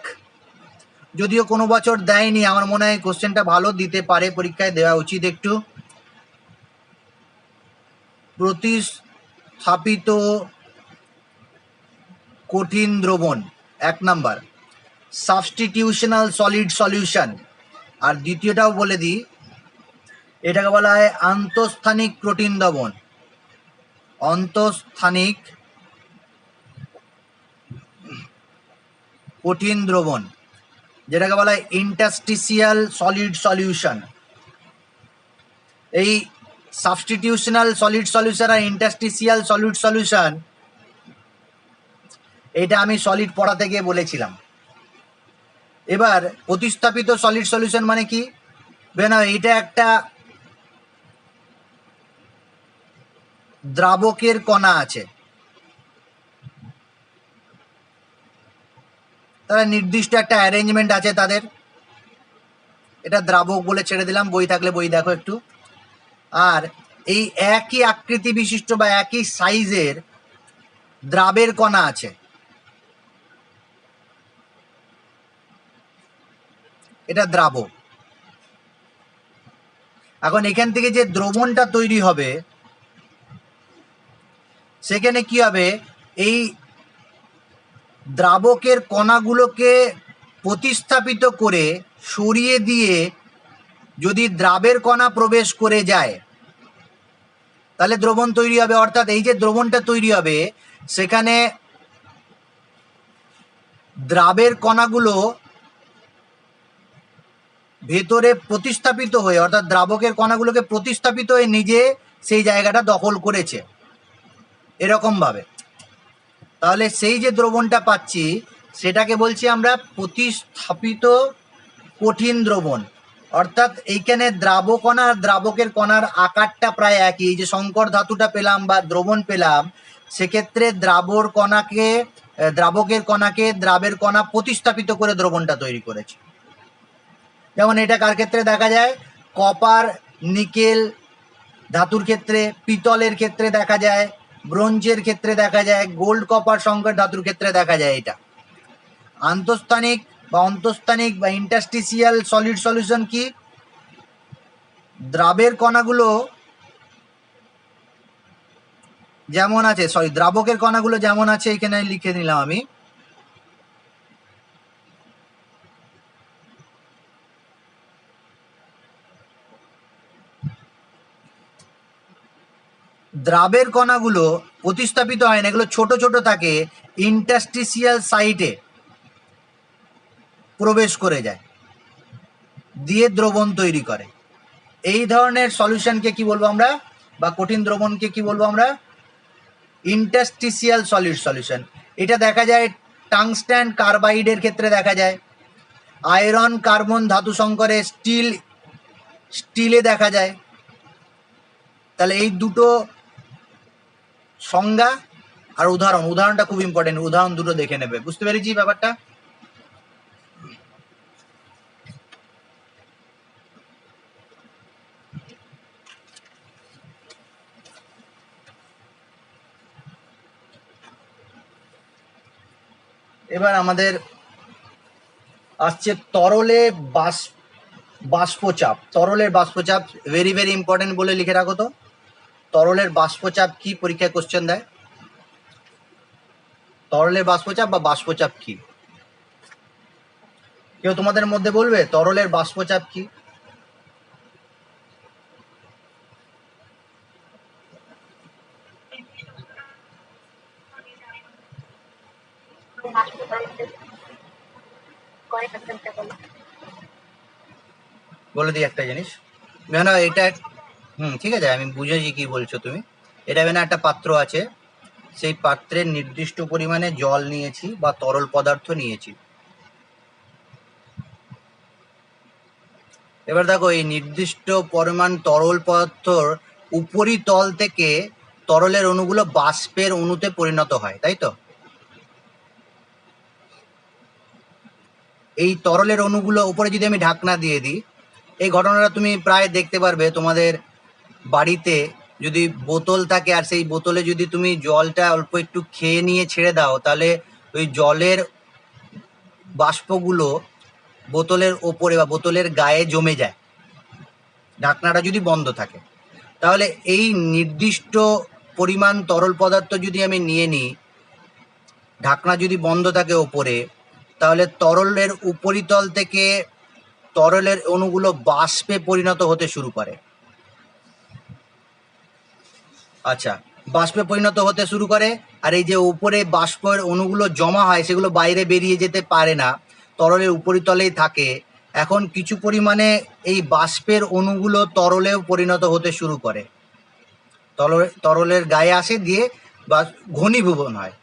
যদিও কোনো বছর দেয়নি, আমার মনে হয় কোশ্চেনটা ভালো দিতে পারে, পরীক্ষায় দেওয়া উচিত একটু। প্রতিস্থাপিত কঠিন দ্রবণ 1 নাম্বার, সাবস্টিটিউশনাল সলিড সলিউশন। আর দ্বিতীয়টাও বলে দিই, এটাকে বলা হয় আন্তঃস্থানিক কঠিন দ্রবণ। অন্তঃস্থানিক কঠিন দ্রবণ। যেটাকে বলা হয় ইন্টারস্টিসিয়াল সলিড সলিউশন। এই সাবস্টিটিউশনাল সলিড সলিউশন আর ইন্টারস্টিসিয়াল সলিড সলিউশন, এটা আমি সলিড পড়াতে গিয়ে বলেছিলাম। এবার প্রতিস্থাপিত সলিড সলিউশন মানে কি? এটা একটা দ্রাবকের কণা আছে, তারা নির্দিষ্ট একটা অ্যারেঞ্জমেন্ট আছে তাদের, এটা দ্রাবক বলে ছেড়ে দিলাম, বই থাকলে বই দেখো একটু। আর এই একই আকৃতি বিশিষ্ট বা একই সাইজের দ্রাবের কণা আছে, এটা দ্রাবক। এখন এখান থেকে যে দ্রবণটা তৈরি হবে সেখানে কি হবে, এই দ্রাবকের কণাগুলোকে প্রতিস্থাপিত করে সরিয়ে দিয়ে যদি দ্রাবের কণা প্রবেশ করে যায় তাহলে দ্রবণ তৈরি হবে। অর্থাৎ এই যে দ্রবণটা তৈরি হবে সেখানে দ্রাবের কণাগুলো ভেতরে প্রতিস্থাপিত হয়ে, অর্থাৎ দ্রাবকের কণাগুলোকে প্রতিস্থাপিত হয়ে নিজে সেই জায়গাটা দখল করেছে এরকম ভাবে। তাহলে সেই যে দ্রবণটা পাচ্ছি সেটাকে বলছি আমরা প্রতিস্থাপিত কঠিন দ্রবণ। অর্থাৎ এইখানে দ্রাবকণা আর দ্রাবকের কণার আকারটা প্রায় একই। এই যে সংকর ধাতুটা পেলাম বা দ্রবণ পেলাম, সেক্ষেত্রে দ্রাবকের কণাকে দ্রাবের কণা প্রতিস্থাপিত করে দ্রবণটা তৈরি করেছে। যেমন এটা কার ক্ষেত্রে দেখা যায়, কপার নিকেল ধাতুর ক্ষেত্রে, পিতলের ক্ষেত্রে দেখা যায়, ব্রোঞ্জের ক্ষেত্রে দেখা যায়, গোল্ড কপার সংকর ধাতুর ক্ষেত্রে দেখা যায়। এটা আন্তঃস্থানিক বা অন্তঃস্থানিক বা ইন্টারস্টিসিয়াল সলিড সলিউশন কি, দ্রাবের কণাগুলো যেমন আছে, দ্রাবকের কণাগুলো যেমন আছে এখানে লিখে নিলাম আমি, দ্রাবের কণাগুলো প্রতিস্থাপিত হয় না, এগুলো ছোট ছোট থাকে, ইন্টারস্টিসিয়াল সাইটে প্রবেশ করে যায়, দিয়ে দ্রবণ তৈরি করে। এই ধরনের সলিউশনকে কি বলবো আমরা, বা কঠিন দ্রবণকে কি বলবো আমরা, ইন্টারস্টিসিয়াল সলিড সলিউশন। এটা দেখা যায় টাংস্টেন কার্বাইডের ক্ষেত্রে দেখা যায়, আয়রন কার্বন ধাতু সংকরে, স্টিলে দেখা যায়। তাহলে এই দুটো সংজ্ঞা আর উদাহরণটা খুব ইম্পর্টেন্ট, উদাহরণ দুটো দেখে নেবে। বুঝতে পেরেছি ব্যাপারটা? এবার আমাদের আসছে তরলে বাষ্পচাপ। তরলের বাষ্পচাপ ভেরি ভেরি ইম্পর্টেন্ট বলে লিখে রাখো তো। তরলের বাষ্পচাপ কি, পরীক্ষায় কোশ্চেন দেয়। তরলের বাষ্পচাপ বা বাষ্পচাপ কি, কেউ তোমাদের মধ্যে বলবে তরলের বাষ্পচাপ কি? বলে দিই একটা জিনিস, না এটা ঠিক আছে, আমি বুঝেছি কি বলছো তুমি। এটা না একটা পাত্র আছে, সেই পাত্রের নির্দিষ্ট পরিমাণে জল নিয়েছি বা তরল পদার্থ নিয়েছি। এবার দেখো এই নির্দিষ্ট পরিমাণ তরল পদার্থর উপরিতল থেকে তরলের অণুগুলো বাষ্পের অণুতে পরিণত হয়, তাই তো? এই তরলের অণুগুলো উপরে যদি আমি ঢাকনা দিয়ে দিই, এই ঘটনাটা তুমি প্রায় দেখতে পারবে তোমাদের বাড়িতে। যদি বোতল থাকে আর সেই বোতলে যদি তুমি জলটা অল্প একটু খেয়ে নিয়ে ছেড়ে দাও, তাহলে ওই জলের বাষ্পগুলো বোতলের ওপরে বা বোতলের গায়ে জমে যায়, ঢাকনাটা যদি বন্ধ থাকে। তাহলে এই নির্দিষ্ট পরিমাণ তরল পদার্থ যদি আমি নিয়ে নিই, ঢাকনা যদি বন্ধ থাকে ওপরে, তাহলে তরলের উপরিতল থেকে তরলের অণুগুলো বাষ্পে পরিণত হতে শুরু করে। আচ্ছা, বাষ্পে পরিণত হতে শুরু করে, আর এই যে উপরে বাষ্পের অণুগুলো জমা হয় সেগুলো বাইরে বেরিয়ে যেতে পারে না, তরলের উপরিতলেই থাকে, এখন কিছু পরিমাণে এই বাষ্পের অণুগুলো তরলেও পরিণত হতে শুরু করে, তরলের গায়ে আসে, দিয়ে বা ঘনীভবন হয়,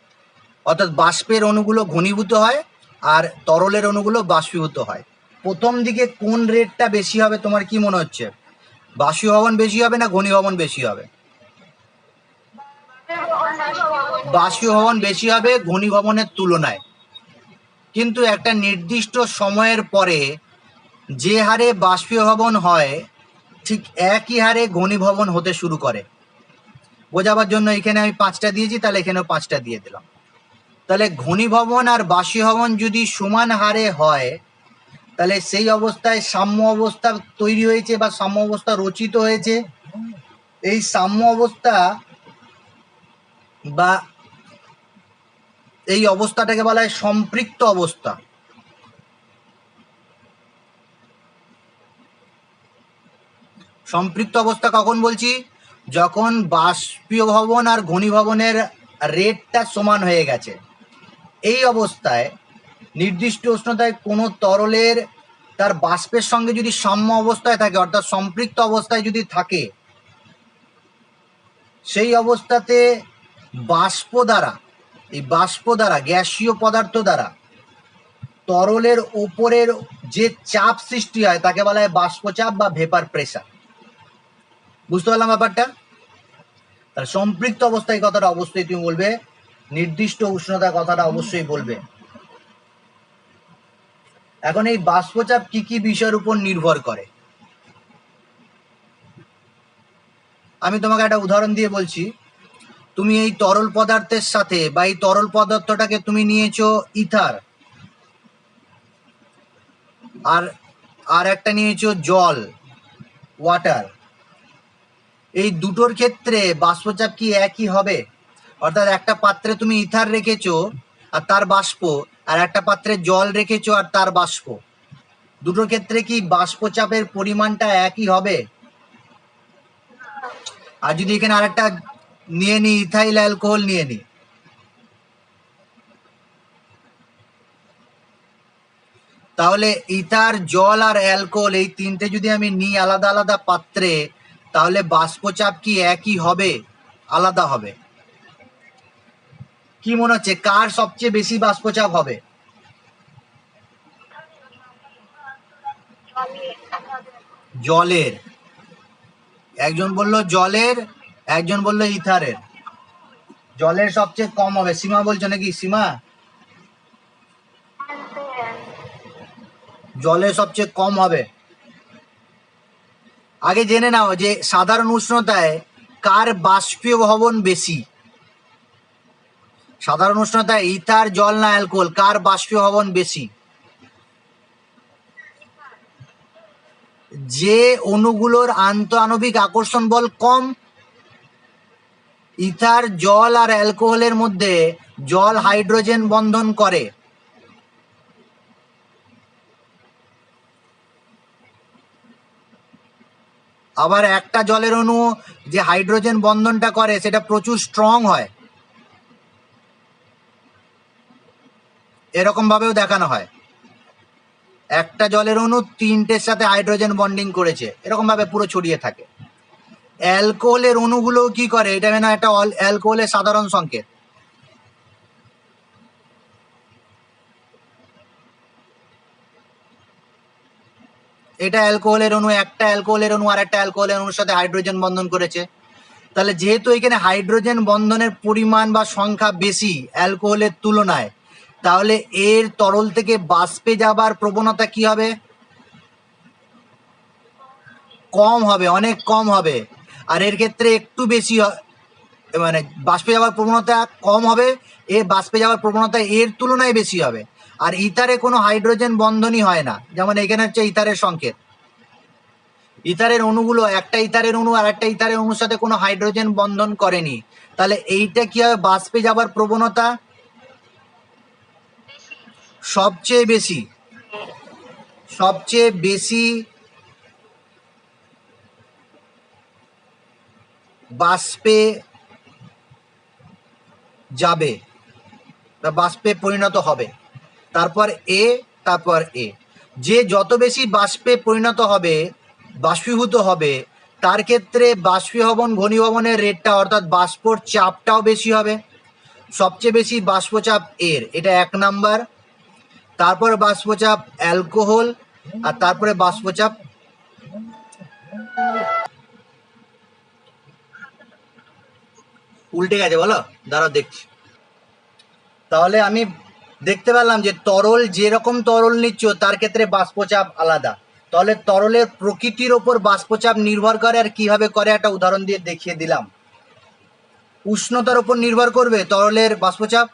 অর্থাৎ বাষ্পের অণুগুলো ঘনীভূত হয় আর তরলের অণুগুলো বাষ্পীভূত হয়। প্রথম দিকে কোন রেটটা বেশি হবে তোমার কি মনে হচ্ছে? বাষ্পীভবন বেশি হবে না ঘনীভবন বেশি হবে? বাষ্পীভবন বেশি হবে ঘনীভবনের তুলনায়, কিন্তু একটা নির্দিষ্ট সময়ের পরে যে হারে বাষ্পীভবন হয় ঠিক একই হারে ঘনীভবন হতে শুরু করে। বোঝাবার জন্য এখানে আমি 5টা দিয়েছি, তাহলে এখানেও 5টা দিয়ে দিলাম। তাহলে ঘনীভবন আর বাষ্পীভবন যদি সমান হারে হয়, তাহলে সেই অবস্থায় সাম্য অবস্থা তৈরি হয়েছে বা সাম্য অবস্থা রচিত হয়েছে। এই সাম্য অবস্থা বা এই অবস্থাটাকে বলা হয় সম্পৃক্ত অবস্থা। সম্পৃক্ত অবস্থা কখন বলছি? যখন বাষ্পীভবন আর ঘনীভবনের রেটটা সমান হয়ে গেছে। এই অবস্থায় নির্দিষ্ট উষ্ণতায় কোনো তরলের তার বাষ্পের সঙ্গে যদি সাম্য অবস্থায় থাকে, অর্থাৎ সম্পৃক্ত অবস্থায় যদি থাকে, সেই অবস্থাতে বাষ্প দ্বারা গ্যাসীয় পদার্থ দ্বারা তরলের ওপরের যে চাপ সৃষ্টি হয় তাকে বলা হয় বাষ্পচাপ বা ভেপার প্রেসার। বুঝতে পারলাম ব্যাপারটা? তাহলে সম্পৃক্ত অবস্থায় কথাটা অবশ্যই তুমি বলবে, নির্দিষ্ট উষ্ণতা কথাটা অবশ্যই বলবে। এখন এই বাষ্পচাপ কি কি বিষয়ের উপর নির্ভর করে আমি তোমাকে একটা উদাহরণ দিয়ে বলছি। তুমি এই তরল পদার্থের সাথে বা এই তরল পদার্থটাকে তুমি নিয়েছো ইথার, আর একটা নিয়েছো জল, ওয়াটার। এই দুটোর ক্ষেত্রে বাষ্পচাপ কি একই হবে? অর্থাৎ একটা পাত্রে তুমি ইথার রেখেছো আর তার বাষ্প, আর একটা পাত্রে জল রেখেছো আর তার বাষ্প, দুটোর ক্ষেত্রে কি বাষ্পচাপের পরিমাণটা একই হবে? আর যদি এখানে আরেকটা নিয়ে নিই, ইথাইল অ্যালকোহল নিয়ে নিই, তাহলে ইথার, জল আর অ্যালকোহল এই তিনটে যদি আমি নিই আলাদা আলাদা পাত্রে, তাহলে বাষ্পচাপ কি একই হবে আলাদা হবে? কি মনে হচ্ছে কার সবচেয়ে বেশি বাষ্পচাপ হবে? জলের। একজন বললো জলের, একজন বললো ইথারের। জলের সবচেয়ে কম হবে। সীমা বলছো নাকি? সীমা, জলের সবচেয়ে কম হবে। আগে জেনে নাও যে সাধারণ উষ্ণতায় কার বাষ্পীয় ভবন বেশি। সাধারণ উষ্ণতায় ইথার, জল না অ্যালকোহল, কার বাষ্পীয় ভবন বেশি? যে অণুগুলোর আন্তঃআণবিক আকর্ষণ বল কম। ইথার, জল আর অ্যালকোহলের মধ্যে জল হাইড্রোজেন বন্ধন করে, আবার একটা জলের অণু যে হাইড্রোজেন বন্ধনটা করে সেটা প্রচুর স্ট্রং হয়, এরকম ভাবেও দেখানো হয়। একটা জলের অণু তিনটের সাথে হাইড্রোজেন বন্ডিং করেছে, এরকম ভাবে পুরো ছড়িয়ে থাকে। অ্যালকোহলের অণুগুলো কি করে, এটা না একটা অ্যালকোহলের সাধারণ সংকেত। এটা অ্যালকোহলের অণু, একটা অ্যালকোহলের অণু আর একটা অ্যালকোহলের অণুর সাথে হাইড্রোজেন বন্ধন করেছে। তাহলে যেহেতু এখানে হাইড্রোজেন বন্ধনের পরিমাণ বা সংখ্যা বেশি অ্যালকোহলের তুলনায়, তাহলে এর তরল থেকে বাষ্পে যাবার প্রবণতা কি হবে? কম হবে, অনেক কম হবে। আর এর ক্ষেত্রে একটু বেশি, মানে বাষ্পে যাওয়ার প্রবণতা কম হবে, এ বাষ্পে যাওয়ার প্রবণতা এর তুলনায় বেশি হবে। আর ইথারে কোনো হাইড্রোজেন বন্ধনই হয় না, যেমন এখানে হচ্ছে ইথারের সংকেত। ইথারের অণুগুলো, একটা ইথারের অণু আর একটা ইথারের অণুর সাথে কোনো হাইড্রোজেন বন্ধন করেনি, তাহলে এইটা কি হবে? বাষ্পে যাবার প্রবণতা সবচেয়ে বেশি, সবচেয়ে বেশি বাষ্পে যাবে বা বাষ্পে পরিণত হবে। তারপর এ তারপর এ, যে যত বেশি বাষ্পে পরিণত হবে, বাষ্পীভূত হবে, তার ক্ষেত্রে বাষ্পীভবন ঘনীভবনের রেটটা অর্থাৎ বাষ্পর চাপটাও বেশি হবে। সবচেয়ে বেশি বাষ্পচাপ এর, এটা 1 নাম্বার। তারপরে বাষ্পচাপ অ্যালকোহল, আর তারপরে বাষ্পচাপ উল্টে গেছে, বলো দাঁড়াও দেখছি। তাহলে আমি দেখতে পেলাম যে তরল, যেরকম তরল নিচ্ছ তার ক্ষেত্রে বাষ্পচাপ আলাদা। তাহলে তরলের প্রকৃতির ওপর বাষ্পচাপ নির্ভর করে, আর কিভাবে করে একটা উদাহরণ দিয়ে দেখিয়ে দিলাম। উষ্ণতার উপর নির্ভর করবে তরলের বাষ্পচাপ।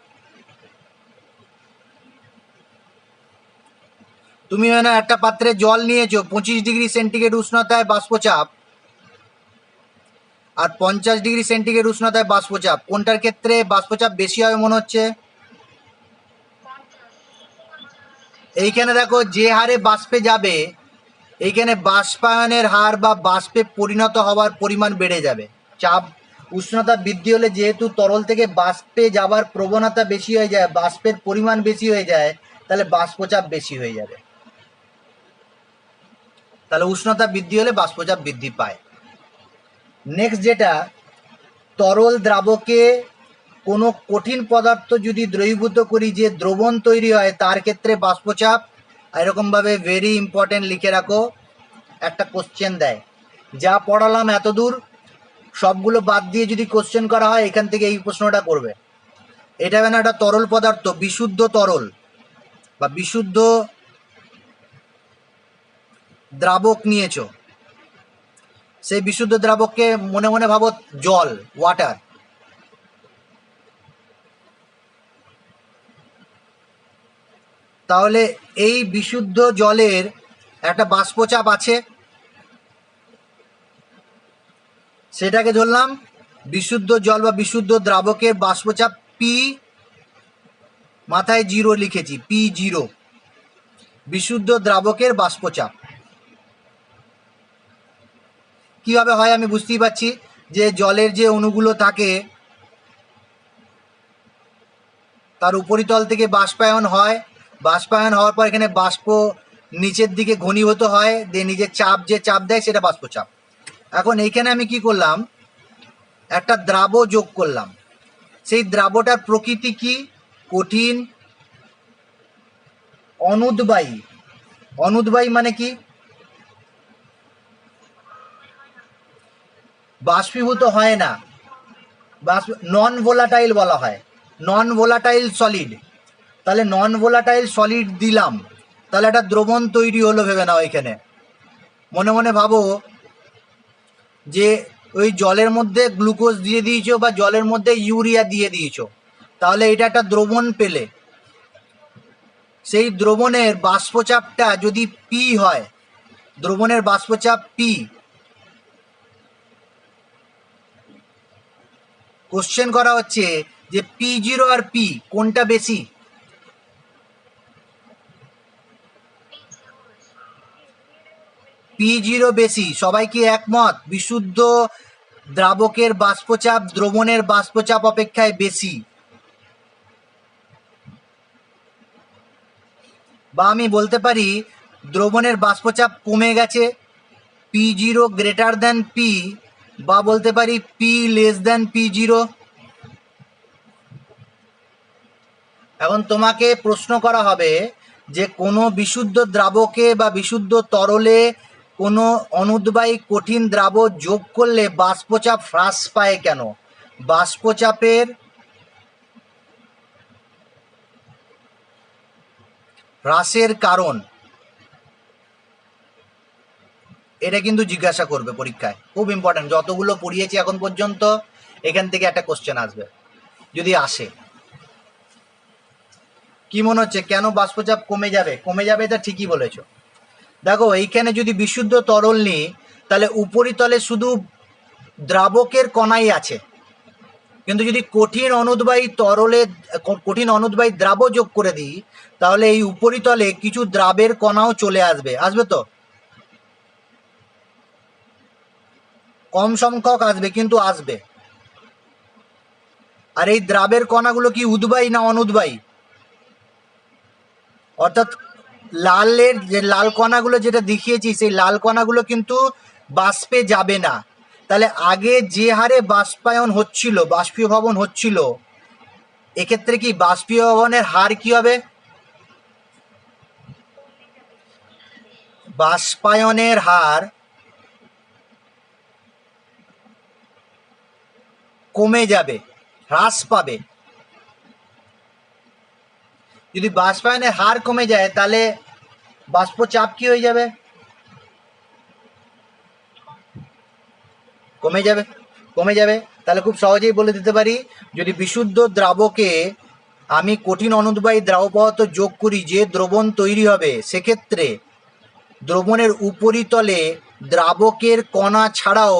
তুমি একটা পাত্রে জল নিয়েছো, 25 ডিগ্রি সেন্টিগ্রেড উষ্ণতায় বাষ্পচাপ আর 50 ডিগ্রি সেন্টিগ্রেড উষ্ণতায় বাষ্পচাপ, কোনটার ক্ষেত্রে বাষ্পচাপ বেশি হবে মনে হচ্ছে? এইখানে দেখো যে হারে বাষ্পে যাবে, এইখানে বাষ্পায়নের হার বা বাষ্পে পরিণত হওয়ার পরিমাণ বেড়ে যাবে। চাপ উষ্ণতা বৃদ্ধি হলে যেহেতু তরল থেকে বাষ্পে যাওয়ার প্রবণতা বেশি হয়ে যায়, বাষ্পের পরিমাণ বেশি হয়ে যায়, তাহলে বাষ্পচাপ বেশি হয়ে যাবে। তাহলে উষ্ণতা বৃদ্ধি হলে বাষ্পচাপ বৃদ্ধি পায়। নেক্সট যেটা, তরল দ্রাবকে কোনো কঠিন পদার্থ যদি দ্রবীভূত করি, যে দ্রবণ তৈরি হয়, তার ক্ষেত্রে বাষ্পচাপ। এরকমভাবে ভেরি ইম্পর্টেন্ট লিখে রাখো, একটা কোশ্চেন দেয়। যা পড়ালাম এত দূর সবগুলো বাদ দিয়ে যদি কোশ্চেন করা হয়, এখান থেকে এই প্রশ্নটা করবে। এটা মানে একটা তরল পদার্থ, বিশুদ্ধ তরল বা বিশুদ্ধ দ্রাবক নিয়েছো, সেই বিশুদ্ধ দ্রাবককে মনে মনে ভাবো জল, ওয়াটার। তাহলে এই বিশুদ্ধ জলের একটা বাষ্পচাপ আছে, সেটাকে ধরলাম বিশুদ্ধ জল বা বিশুদ্ধ দ্রাবকের বাষ্পচাপ পি, মাথায় 0 লিখেছি, P0, বিশুদ্ধ দ্রাবকের বাষ্পচাপ। কিভাবে হয় আমি বুঝতেই পারছি, যে জলের যে অণুগুলো থাকে তার উপরিতল থেকে বাষ্পায়ন হয়, বাষ্পায়ন হওয়ার পর এখানে বাষ্প নিচের দিকে ঘনীভূত হয়, দিয়ে নিজের চাপ, যে চাপ দেয় সেটা বাষ্পচাপ। এখন এইখানে আমি কি করলাম, একটা দ্রাব যোগ করলাম। সেই দ্রাবটার প্রকৃতি কি? কঠিন, অনুদ্বায়ী। অনুদ্বায়ী মানে কি? বাষ্পীভূত হয় না, নন ভোলাটাইল বলা হয়, নন ভোলাটাইল সলিড। তাহলে নন ভোলাটাইল সলিড দিলাম, তাহলে একটা দ্রবণ তৈরি হলো, ভেবে নাও। এখানে মনে মনে ভাবো যে ওই জলের মধ্যে গ্লুকোজ দিয়ে দিয়েছো বা জলের মধ্যে ইউরিয়া দিয়ে দিয়েছো, তাহলে এটা একটা দ্রবণ পেলে। সেই দ্রবণের বাষ্পচাপটা যদি পি হয়, দ্রবণের বাষ্পচাপ পি, কোশ্চেন করা হচ্ছে যে P0 আর পি কোনটা বেশি? P0 বেশি। সবাই কি একমত? বিশুদ্ধ দ্রাবকের বাষ্পচাপ দ্রবণের বাষ্পচাপ অপেক্ষায় বেশি। বা আমি বলতে পারি দ্রবণের বাষ্পচাপ কমে গেছে, P0 গ্রেটার দ্যান পি, বা বলতে পারি পি লেস দ্যান P0। এখন তোমাকে প্রশ্ন করা হবে যে কোনো বিশুদ্ধ দ্রাবকে বা বিশুদ্ধ তরলে কোনো অনুদ্বায়ী কঠিন দ্রাবক যোগ করলে বাষ্পচাপ হ্রাস পায় কেন? বাষ্পচাপের হ্রাসের কারণ, এটা কিন্তু জিজ্ঞাসা করবে পরীক্ষায়, খুব ইম্পর্টেন্ট। যতগুলো পড়িয়েছি এখন পর্যন্ত, এখান থেকে একটা কোশ্চেন আসবে যদি আসে। কি মনে হচ্ছে কেন বাষ্পচাপ কমে যাবে? কমে যাবে, এটা ঠিকই বলেছ। দেখো এইখানে যদি বিশুদ্ধ তরল নিই, তাহলে উপরিতলে শুধু দ্রাবকের কণাই আছে, কিন্তু যদি কঠিন অনুদ্বায়ী তরলে কঠিন অনুদ্বায়ী দ্রাব যোগ করে দিই, তাহলে এই উপরিতলে কিছু দ্রাবের কণাও চলে আসবে। আসবে তো, কম সংখ্যক আসবে কিন্তু আসবে। আর এই দ্রাবের কণাগুলো কি উদ্বায়ী না অনুদ্বায়ী? অর্থাৎ লালের যে লাল কণাগুলো যেটা দেখিয়েছি সেই লাল কণাগুলো কিন্তু বাষ্পে যাবে না। তাহলে আগে যে হারে বাষ্পায়ন হচ্ছিল, বাষ্পীভবন হচ্ছিল, এক্ষেত্রে কি বাষ্পীভবনের হার কি হবে? বাষ্পায়নের হার কমে যাবে, হ্রাস পাবে। যদি বাষ্পায়নের হার কমে যায় তাহলে বাষ্পচাপ কি হয়ে যাবে? কমে যাবে। তাহলে খুব সহজেই বলে দিতে পারি, যদি বিশুদ্ধ দ্রাবকে আমি কঠিন অনুদ্বায়ী দ্রাব পদার্থ যোগ করি যে দ্রবণ তৈরি হবে, সেক্ষেত্রে দ্রবণের উপরিতলে দ্রাবকের কণা ছাড়াও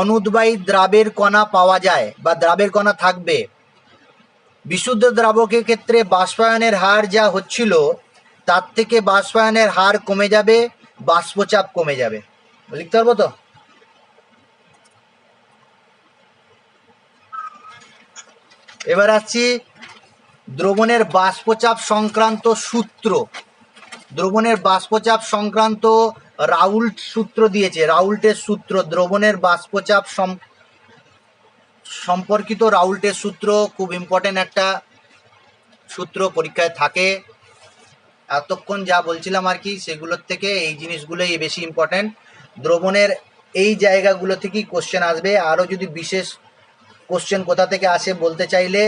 অনুদ্বায়ী দ্রাবের কণা পাওয়া যায় বা দ্রাবের কণা থাকবে। বিশুদ্ধ দ্রাবকের ক্ষেত্রে বাষ্পায়নের হার যা হচ্ছিল তার থেকে বাষ্পায়নের হার কমে যাবে, বাষ্পচাপ কমে যাবে। লিখতে পারবো তো? এবার আসছি দ্রবণের বাষ্পচাপ সংক্রান্ত সূত্র। দ্রবণের বাষ্পচাপ সংক্রান্ত রাউল্ট সূত্র দিয়েছে, রাউল্টের সূত্র, দ্রবণের বাষ্পচাপ সম্পর্কিত রাউল্টের সূত্র খুব ইম্পর্টেন্ট একটা সূত্র, পরীক্ষায় থাকে। এতক্ষণ যা বলছিলাম আর কি সেগুলোর থেকে এই জিনিসগুলোই বেশি ইম্পর্টেন্ট। দ্রবণের এই জায়গাগুলো থেকেই কোশ্চেন আসবে। আরও যদি বিশেষ কোশ্চেন কোথা থেকে আসে বলতে চাইলে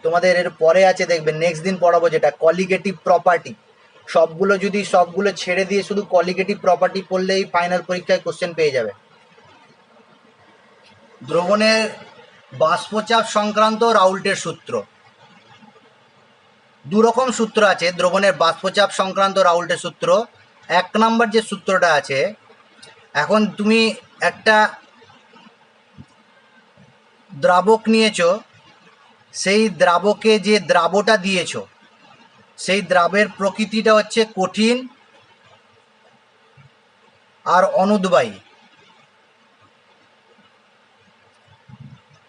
তোমাদের এর পরে আছে, দেখবে নেক্সট দিন পড়াবো, যেটা কলিগেটিভ প্রপার্টি। সবগুলো ছেড়ে দিয়ে শুধু কলিগেটিভ প্রপার্টি পড়লেই ফাইনাল পরীক্ষায় কোশ্চেন পেয়ে যাবে। দ্রবণের বাষ্পচাপ সংক্রান্ত রাউল্টের সূত্র, দুরকম সূত্র আছে দ্রবণের বাষ্পচাপ সংক্রান্ত রাউল্টের সূত্র। এক নম্বর যে সূত্রটা আছে, এখন তুমি একটা দ্রাবক নিয়েছো, সেই দ্রাবকে যে দ্রাবটা দিয়েছো সেই দ্রাবের প্রকৃতিটা হচ্ছে কঠিন আর অনুদ্বায়ী।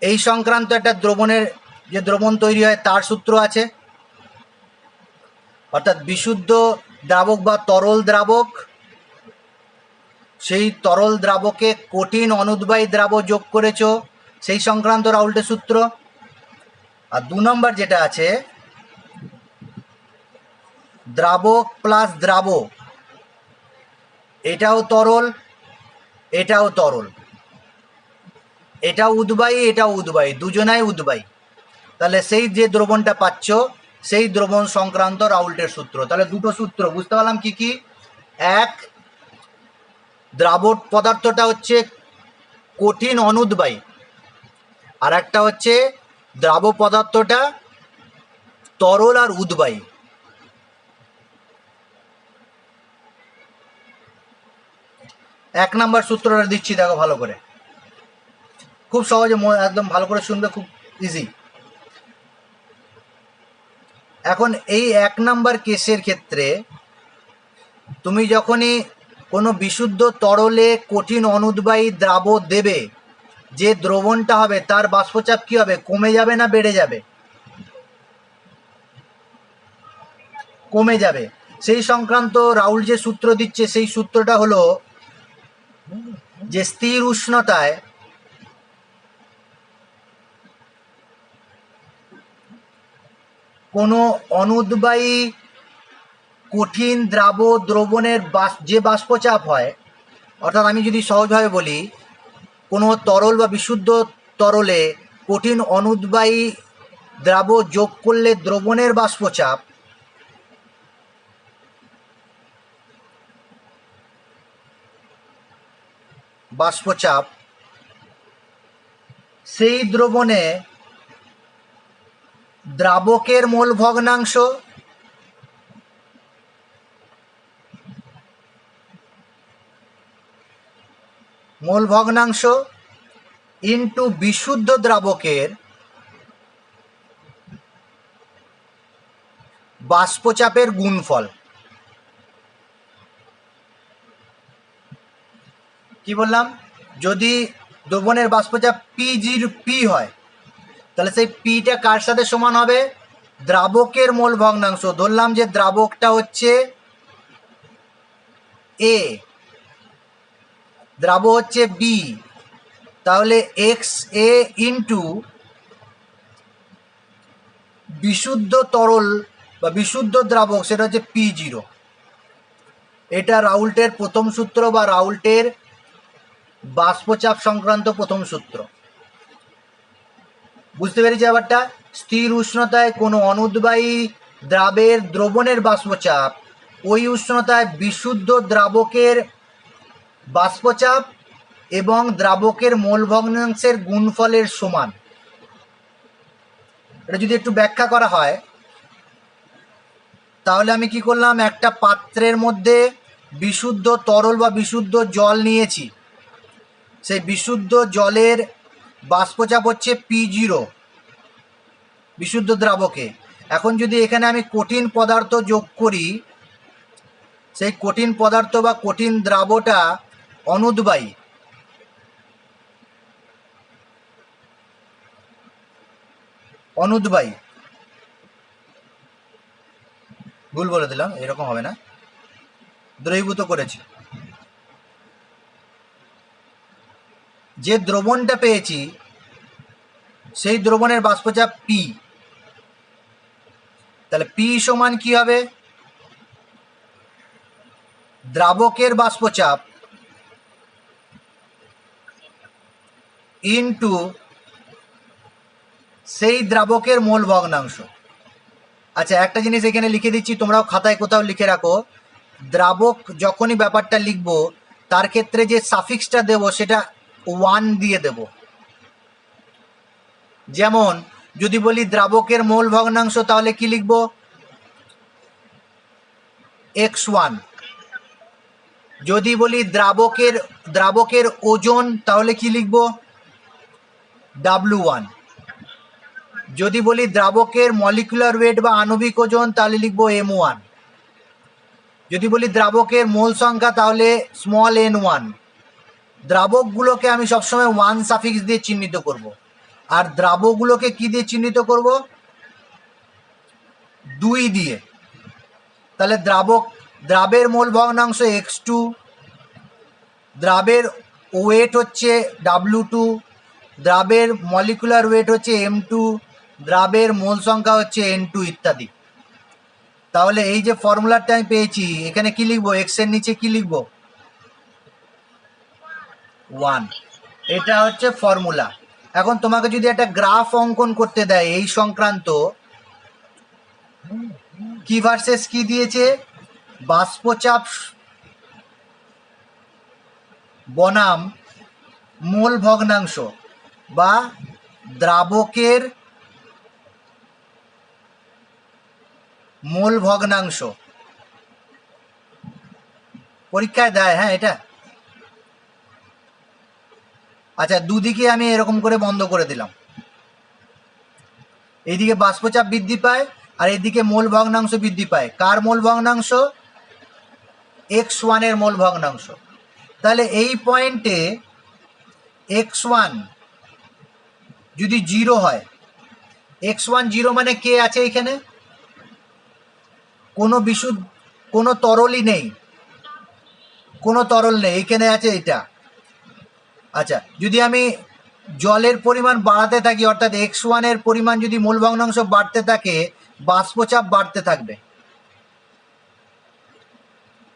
এই সংক্রান্ত একটা দ্রবণের যে দ্রবণ তৈরি হয় তার সূত্র আছে, অর্থাৎ বিশুদ্ধ দ্রাবক বা তরল দ্রাবক, সেই তরল দ্রাবকে কঠিন অনুদ্বায়ী দ্রাব যোগ করেছো, সেই সংক্রান্ত রাউল্টের সূত্র। আর দু নম্বর যেটা আছে, দ্রাবক প্লাস দ্রাব, এটাও তরল এটাও তরল, এটাও উদ্বায়ী এটাও উদ্বায়ী, দুজনাই উদ্বায়ী। তাহলে সেই যে দ্রবণটা পাচ্ছ সেই দ্রবণ সংক্রান্ত রাউল্টের সূত্র। তাহলে দুটো সূত্র বুঝতে পারলাম কি কি। এক, দ্রাবক পদার্থটা হচ্ছে কঠিন অনুদ্বায়ী, আর একটা হচ্ছে দ্রাব পদার্থটা তরল আর উদ্বায়ী। এক নাম্বার সূত্রটা দিচ্ছি, দেখো ভালো করে, খুব সহজে একদম ভালো করে শুনবে, খুব ইজি। এখন এই এক নাম্বার কেসের ক্ষেত্রে তুমি যখনই কোনো বিশুদ্ধ তরলে কঠিন অনুদ্বায়ী দ্রাব দেবে, যে দ্রবণটা হবে তার বাষ্পচাপ কি হবে? কমে যাবে না বেড়ে যাবে? কমে যাবে। সেই সংক্রান্ত রাউল যে সূত্র দিচ্ছে সেই সূত্রটা হলো যে স্থির উষ্ণতায় কোনো অনুদ্বায়ী কঠিন দ্রবণের যে বাষ্পচাপ হয়, অর্থাৎ আমি যদি সহজভাবে বলি, কোনো তরল বা বিশুদ্ধ তরলে কঠিন অনুদ্বায়ী দ্রাব যোগ করলে দ্রবণের বাষ্পচাপ সেই দ্রবণে দ্রাবকের মোল ভগ্নাংশ ইন্টু বিশুদ্ধ দ্রাবকের বাষ্পচাপের গুণফল। কি বললাম? যদি দ্রবণের বাষ্পচাপ পি হয়, তাহলে সেই পিটা কার সাথে সমান হবে? দ্রাবকের মোল ভগ্নাংশ। ধরলাম যে দ্রাবকটা হচ্ছে এ, দ্রাব হচ্ছে বি, তাহলে এক্স এ ইন্টু বিশুদ্ধ তরল বা বিশুদ্ধ দ্রাবক, সেটা হচ্ছে P0। এটা রাউল্টের প্রথম সূত্র বা রাউল্টের বাষ্পচাপ সংক্রান্ত প্রথম সূত্র। বুঝতে পেরেছি ব্যাপারটা? স্থির উষ্ণতায় কোনো অনুদ্বায়ী দ্রাবের দ্রবণের বাষ্পচাপ ওই উষ্ণতায় বিশুদ্ধ দ্রাবকের বাষ্পচাপ এবং দ্রাবকের মোল ভগ্নাংশের গুণফলের সমান। এটা যদি একটু ব্যাখ্যা করা হয় তাহলে আমি কি করলাম, একটা পাত্রের মধ্যে বিশুদ্ধ তরল বা বিশুদ্ধ জল নিয়েছি, সেই বিশুদ্ধ জলের বাষ্পচাপ হচ্ছে P0 বিশুদ্ধ দ্রাবকে। এখন যদি এখানে আমি কঠিন পদার্থ যোগ করি, সেই কঠিন পদার্থ বা কঠিন দ্রাবটা অনুদ্বায়ী, অনুদ্বায়ী, ভুল বলে দিলাম, এরকম হবে না, দ্রবীভূত করেছি। যে দ্রবণটা পেয়েছি সেই দ্রবণের বাষ্পচাপ P, তাহলে P সমান কি হবে, দ্রাবকের বাষ্পচাপ ইন্টু সেই দ্রাবকের মোল ভগ্নাংশ। আচ্ছা, একটা জিনিস এখানে লিখে দিচ্ছি, তোমরাও খাতায় কোথাও লিখে রাখো, দ্রাবক যখনই ব্যাপারটা লিখবো তার ক্ষেত্রে যে সাফিক্সটা দেব সেটা 1 দিয়ে দেব। যেমন যদি বলি দ্রাবকের মোল ভগ্নাংশ, তাহলে কি লিখব, x1। যদি বলি দ্রাবকের ওজন, তাহলে কি লিখব, W1। যদি বলি দ্রাবকের মলিকুলার ওয়েট বা আণবিক ওজন, তাহলে লিখব M1। যদি বলি দ্রাবকের মোল সংখ্যা, তাহলে স্মল n1। দ্রাবকগুলোকে আমি সবসময় 1 সাফিক্স দিয়ে চিহ্নিত করব, আর দ্রাবকগুলোকে কি দিয়ে চিহ্নিত করব, 2 দিয়ে। তাহলে দ্রাবের মোল ভগ্নাংশ x2, দ্রাবের ওয়েট হচ্ছে W2, দ্রাবের মলিকুলার ওয়েট হচ্ছে M2, দ্রাবের মোল সংখ্যা হচ্ছে N2 ইত্যাদি। তাহলে এই যে ফর্মুলাটা আমি পেয়েছি, এখানে কি লিখব, x এর নিচে কি লিখব, 1। এটা হচ্ছে ফর্মুলা। এখন তোমাকে যদি একটা গ্রাফ অঙ্কন করতে দেয় এই সংক্রান্ত, কি ভার্সেস কি দিয়েছে, বাষ্পচাপ বনাম মোল ভগ্নাংশ বা দ্রাবকের মোল ভগ্নাংশ। পরীক্ষায় দেয়, হ্যাঁ এটা। আচ্ছা, দুদিকে আমি এরকম করে বন্ধ করে দিলাম, এইদিকে বাষ্পচাপ বৃদ্ধি পায় আর এইদিকে মোল ভগ্নাংশ বৃদ্ধি পায়। কার মোল ভগ্নাংশ, x1 এর মোল ভগ্নাংশ। তাহলে এই পয়েন্টে x1 যদি 0 হয়, x1 0 মানে কে আছে এখানে, কোনো তরলই নেই, কোনো তরল নেই, এখানে আছে এটা। আচ্ছা, যদি আমি জলের পরিমাণ বাড়াতে থাকি, অর্থাৎ x1 এর পরিমাণ যদি মোল ভগ্নাংশ বাড়তে থাকে, বাষ্পচাপ বাড়তে থাকবে,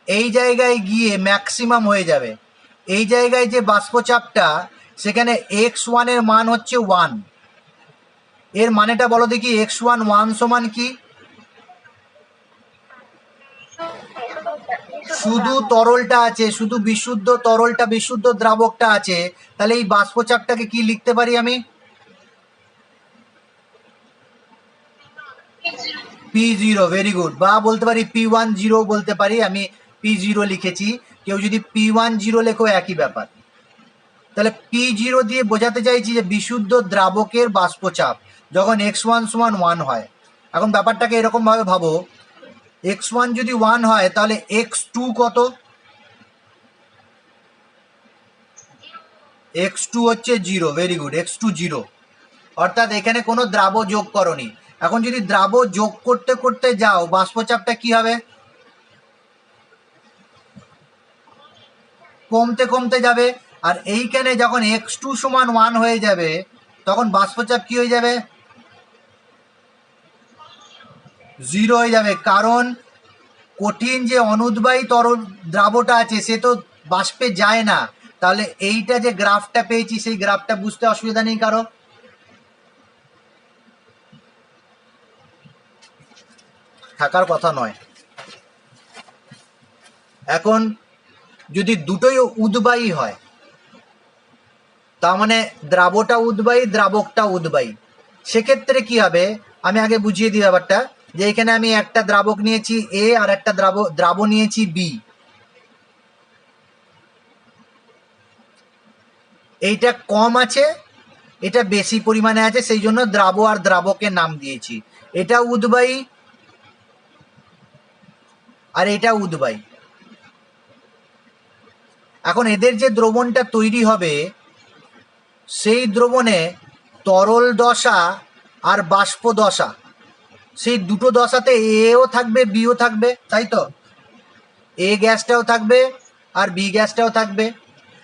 এই জায়গায় গিয়ে ম্যাক্সিমাম হয়ে যাবে। এই জায়গায় যে বাষ্পচাপটা, সেখানে x1 এর মান হচ্ছে 1। এর মানেটা বলো দেখি, x1 1 সমান কি, শুধু তরলটা আছে, শুধু বিশুদ্ধ তরলটা, বিশুদ্ধ দ্রাবকটা আছে, তাহলে এই বাষ্পচাপটাকে কি লিখতে পারি আমি, P0। Very good. বা বলতে পারি P10 বলতে পারি, আমি P0 লিখেছি, কেউ যদি P10 লেখো একই ব্যাপার। তাহলে P0 দিয়ে বোঝাতে চাইছি যে বিশুদ্ধ দ্রাবকের বাষ্পচাপ যখন x1 সমান 1 হয়। এখন ব্যাপারটাকে এরকম ভাবে ভাবো, x1 যদি 1 হয় তাহলে x2 কত, x2 হচ্ছে 0। ভেরি গুড, x2 0, অর্থাৎ এখানে কোনো দ্রাব যোগ করনি। এখন যদি দ্রাব যোগ করতে করতে যাও, বাষ্পচাপটা কি হবে, কমতে কমতে যাবে, আর এইখানে যখন x2 সমান 1 হয়ে যাবে তখন বাষ্পচাপ কি হয়ে যাবে? 0 হয়ে যাবে, কারণ কঠিন যে অনুদ্বায়ী তরল দ্রাবটা আছে সে তো বাষ্পে যায় না। তাহলে এইটা যে গ্রাফটা পেয়েছি সেই গ্রাফটা বুঝতে অসুবিধা নেই কারো? থাকার কথা নয়। এখন যদি দুটোই উদ্বায়ী হয়, তার মানে দ্রাবটা উদ্বায়ী, দ্রাবকটা উদ্বায়ী, সেক্ষেত্রে কি হবে আমি আগে বুঝিয়ে দিই ব্যাপারটা। যে এখানে আমি একটা দ্রাবক নিয়েছি এ আর একটা দ্রাব নিয়েছি বি, এইটা কম আছে এটা বেশি পরিমাণে আছে, সেই জন্য দ্রাব আর দ্রাবকের নাম দিয়েছি। এটা উদ্বায়ী আর এটা উদ্বায়ী। এখন এদের যে দ্রবণটা তৈরি হবে সেই দ্রবণে তরল দশা আর বাষ্প দশা, সেই দুটো দশাতে এও থাকবে বিও থাকবে, তাই তো? এ গ্যাসটাও থাকবে আর বি গ্যাসটাও থাকবে।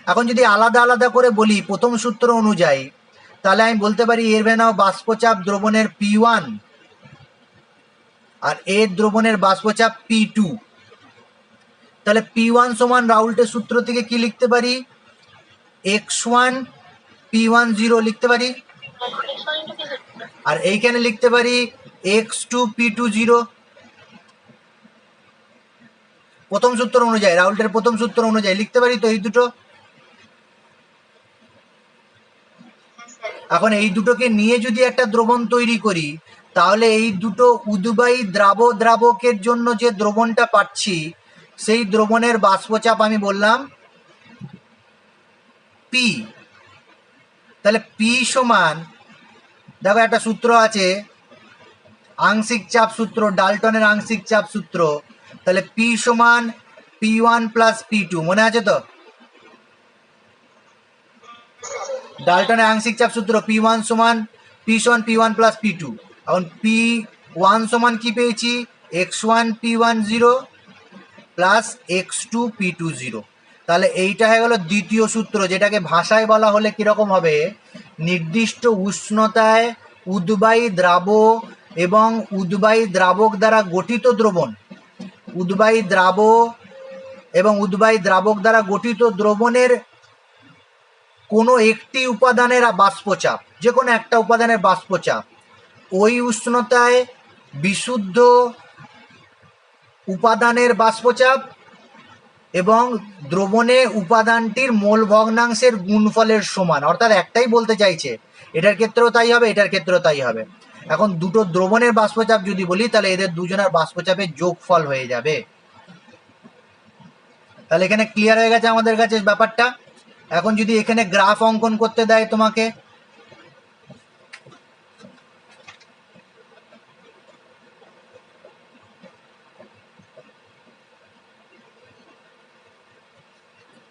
এখন যদি আলাদা আলাদা করে বলি প্রথম সূত্র অনুযায়ী, তাহলে আমি বলতে পারি এর নাও বাষ্পচাপ দ্রবণের P1 আর এর দ্রবণের বাষ্পচাপ P2। তাহলে P1 সমান রাউল্টের সূত্র থেকে কি লিখতে পারি? x1 P10 লিখতে পারি, আর এইখানে লিখতে পারি x2 P20। প্রথম সূত্র অনুযায়ী, রাউল্টের প্রথম সূত্র অনুযায়ী লিখতে পারি তো এই দুটো। এখন এই দুটোকে নিয়ে যদি একটা দ্রবণ তৈরি করি, তাহলে এই দুটো উদ্বায়ী দ্রাবকের জন্য যে দ্রবণটা পাচ্ছি সেই দ্রবণের বাষ্পচাপ আমি বললাম P। তাহলে P সমান, দেখো একটা সূত্র আছে আংশিক চাপ সূত্র, ডাল্টনের আংশিক চাপ সূত্র। তাহলে P সমান P1 প্লাস P2, মনে আছে তো? ডাল্টনের আংশিক চাপ সূত্র P1 সমান P1 প্লাস P2। এখন P1 সমান কি পেয়েছি? x1 P10 plus x2 P20। তাহলে এইটা হয়ে গেল দ্বিতীয় সূত্র, যেটাকে ভাষায় বলা হলে কিরকম হবে? নির্দিষ্ট উষ্ণতায় উদ্বায়ী দ্রাব এবং উদ্বায়ী দ্রাবক দ্বারা গঠিত দ্রবণ, উদ্বায়ী দ্রাব এবং উদ্বায়ী দ্রাবক দ্বারা গঠিত দ্রবণের কোনো একটি উপাদানের বাষ্পচাপ, যে কোনো একটা উপাদানের বাষ্পচাপ ওই উষ্ণতায় বিশুদ্ধ উপাদানের বাষ্পচাপ এবং দ্রবণে উপাদানটির মোল ভগ্নাংশের গুণফলের সমান। অর্থাৎ একটাই বলতে চাইছে, এটার ক্ষেত্রেও তাই হবে, এটার ক্ষেত্রেও তাই হবে। এখন দুটো দ্রবণের বাষ্পচাপ যদি বলি, তাহলে এদের দুজনের বাষ্পচাপের যোগফল হয়ে যাবে। তাহলে এখানে ক্লিয়ার হয়ে গেছে আমাদের কাছে ব্যাপারটা। এখন যদি এখানে গ্রাফ অঙ্কন করতে দেয় তোমাকে,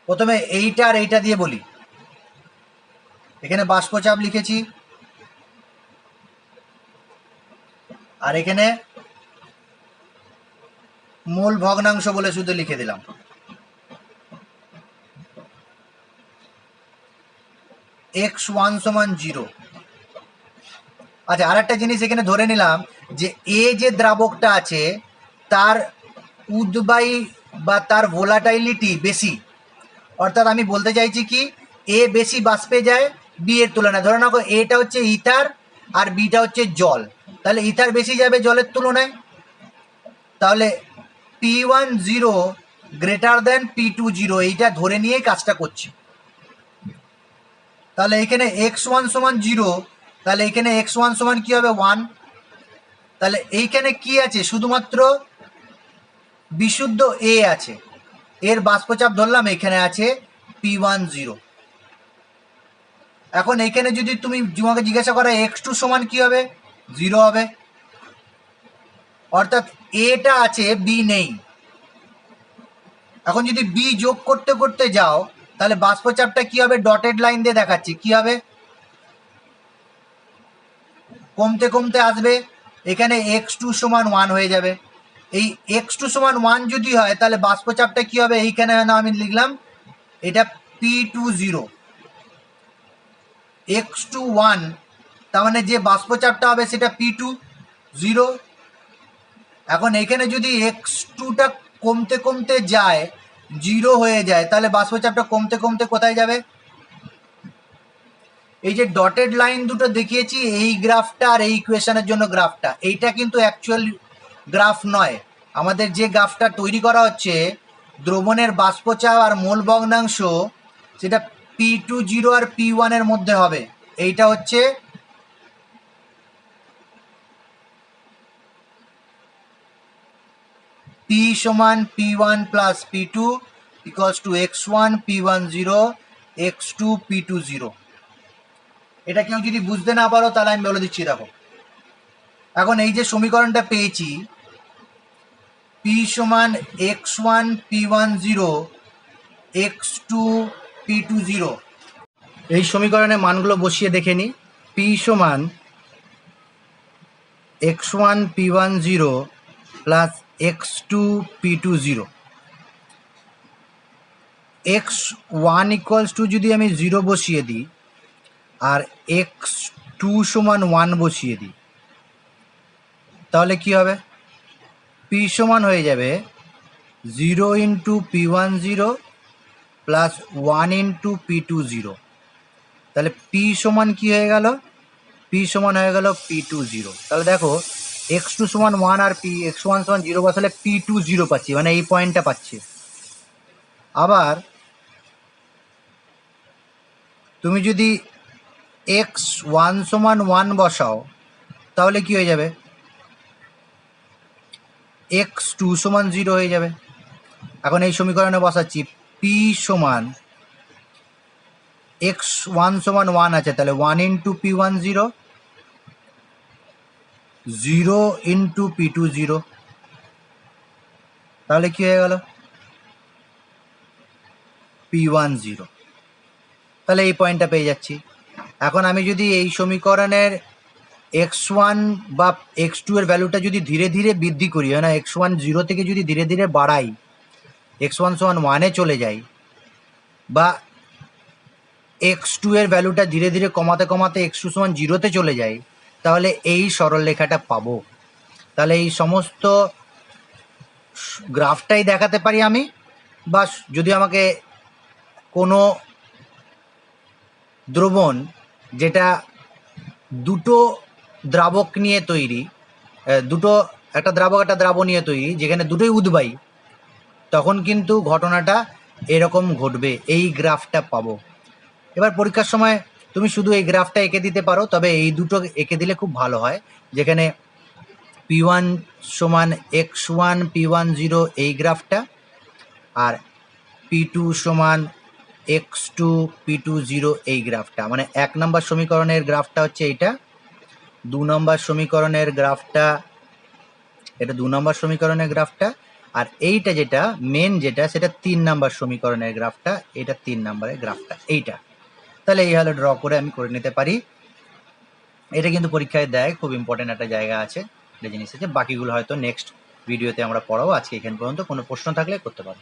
প্রথমে এইটা আর এইটা দিয়ে বলি। এখানে বাষ্পচাপ লিখেছি আর এখানে মোল ভগ্নাংশ বলে শুধু লিখে দিলাম। x1 সমান 0। আচ্ছা, আর একটা জিনিস এখানে ধরে নিলাম যে এ যে দ্রাবকটা আছে তার উদ্বায়ী বা তার ভোলাটাইলিটি বেশি। অর্থাৎ আমি বলতে চাইছি কি, এ বেশি বাষ্পে যায় বি এর তুলনায়। ধরে নাও এটা হচ্ছে ইথার আর বিটা হচ্ছে জল, তাহলে ইথার বেশি যাবে জলের তুলনায়। তাহলে P10 গ্রেটার দেন P20, এইটা ধরে নিয়েই কাজটা করছি। তাহলে এখানে x1 সমান 0, তাহলে এখানে x1 সমান কি হবে? 1। তাহলে এইখানে কি আছে? শুধুমাত্র বিশুদ্ধ এ আছে, এর বাষ্পচাপ ধরলাম এখানে আছে P10। এখন এখানে যদি তুমি তোমাকে জিজ্ঞাসা করা x2 সমান কি হবে? 0 হবে। অর্থাৎ এটা আছে বি নেই। এখন যদি বি যোগ করতে করতে যাও, তাহলে বাষ্পচাপটা কি হবে? ডটেড লাইন দিয়ে দেখাচ্ছি, কি হবে? কমতে কমতে আসবে। এখানে x2 সমান 1 হয়ে যাবে। এই x2 সমান 1 যদি হয়, তাহলে বাষ্পচাপটা কি হবে? এইখানে না আমি লিখলাম এটা P20, X21, তার মানে যে বাষ্পচাপটা হবে সেটা P20। এখন এখানে যদি X2টা কমতে কমতে যায়, 0 হয়ে যায়, তাহলে বাষ্পচাপটা কমতে কমতে কোথায় যাবে? এই যে ডটেড লাইন দুটো দেখিয়েছি, এই গ্রাফটা আর এই ইকুয়েশনের জন্য গ্রাফটা, এইটা কিন্তু অ্যাকচুয়াল গ্রাফ নয়। আমাদের যে গ্রাফটা তৈরি করা হচ্ছে দ্রবণের বাষ্পচাপ আর মোল ভগ্নাংশ, সেটা P20 আর P1 এর মধ্যে হবে। এইটা হচ্ছে P সমান P1 plus P2 equals to X1 P10 X2 P20। এটা কেউ যদি বুঝতে না পারো তাহলে আমি বলে দিচ্ছি, দেখো এখন এই যে সমীকরণটা পেয়েছি, P সমান X1 P10 X2 P20, এই সমীকরণে মানগুলো বসিয়ে দেখে নিই। P সমান X1 P10 plus X2 P20, X1 equals to যদি আমি 0 বসিয়ে দিই আর X2 সমান 1 বসিয়ে দিই, তাহলে কি হবে? P সমান হয়ে যাবে 0 into P10 plus 1 into P20। তাহলে P সমান কি হয়ে গেল? P সমান হয়ে গেল P20। তাহলে দেখো X2 সমান 1 আর X1 সমান 0 বসালে P20 পাচ্ছি, মানে এই পয়েন্টটা পাচ্ছি। আবার তুমি যদি X1 সমান 1 বসাও তাহলে কি হয়ে যাবে? X2 সমান 0 হয়ে যাবে। এখন এই সমীকরণে বসাচ্ছি P সমান X1 সমান 1 আছে, তাহলে 1 ইন্টু P10 0 ইন্টু P20, তাহলে কি হয়ে গেল? P10। তাহলে এই পয়েন্টটা পেয়ে যাচ্ছি। এখন আমি যদি এই সমীকরণের X1 বা X2 এর ভ্যালুটা যদি ধীরে ধীরে বৃদ্ধি করি, হয় না, X1 0 থেকে যদি ধীরে ধীরে বাড়াই, X1 সমান 1-এ চলে যাই, বা X2 এর ভ্যালুটা ধীরে ধীরে কমাতে কমাতে X2 সমান 0-তে চলে যায়, তাহলে এই সরলরেখাটা পাবো। তাহলে এই সমস্ত গ্রাফটাই দেখাতে পারি আমি, বা যদি আমাকে কোনো দ্রবণ যেটা দুটো দ্রাবক নিয়ে তৈরি, একটা দ্রাবক একটা দ্রাবক নিয়ে তৈরি, যেখানে দুটোই উদ্বায়ী, তখন কিন্তু ঘটনাটা এরকম ঘটবে, এই গ্রাফটা পাবো। এবার পরীক্ষার সময় তুমি শুধু এই গ্রাফটা এঁকে দিতে পারো, তবে এই দুটো এঁকে দিলে খুব ভালো হয়, যেখানে P1 সমান X1 P10 এই গ্রাফটা, আর P2 সমান X2 P20 এই গ্রাফটা। মানে 1 নম্বর সমীকরণের গ্রাফটা হচ্ছে এইটা, 2 নম্বর সমীকরণের গ্রাফটা, এটা 2 নম্বর সমীকরণের গ্রাফটা, আর এইটা যেটা মেন যেটা সেটা 3 নম্বর সমীকরণের গ্রাফটা, এটা 3 নম্বরের গ্রাফটা এইটা। তাহলে এই হলো ড্র করে আমি করে নিতে পারি। এটা কিন্তু পরীক্ষায় দেয়, খুব ইম্পর্টেন্ট একটা জায়গা আছে, এটা জিনিস আছে। বাকিগুলো হয়তো নেক্সট ভিডিওতে আমরা পড়াবো। আজকে এখান পর্যন্ত। কোনো প্রশ্ন থাকলে করতে পারো।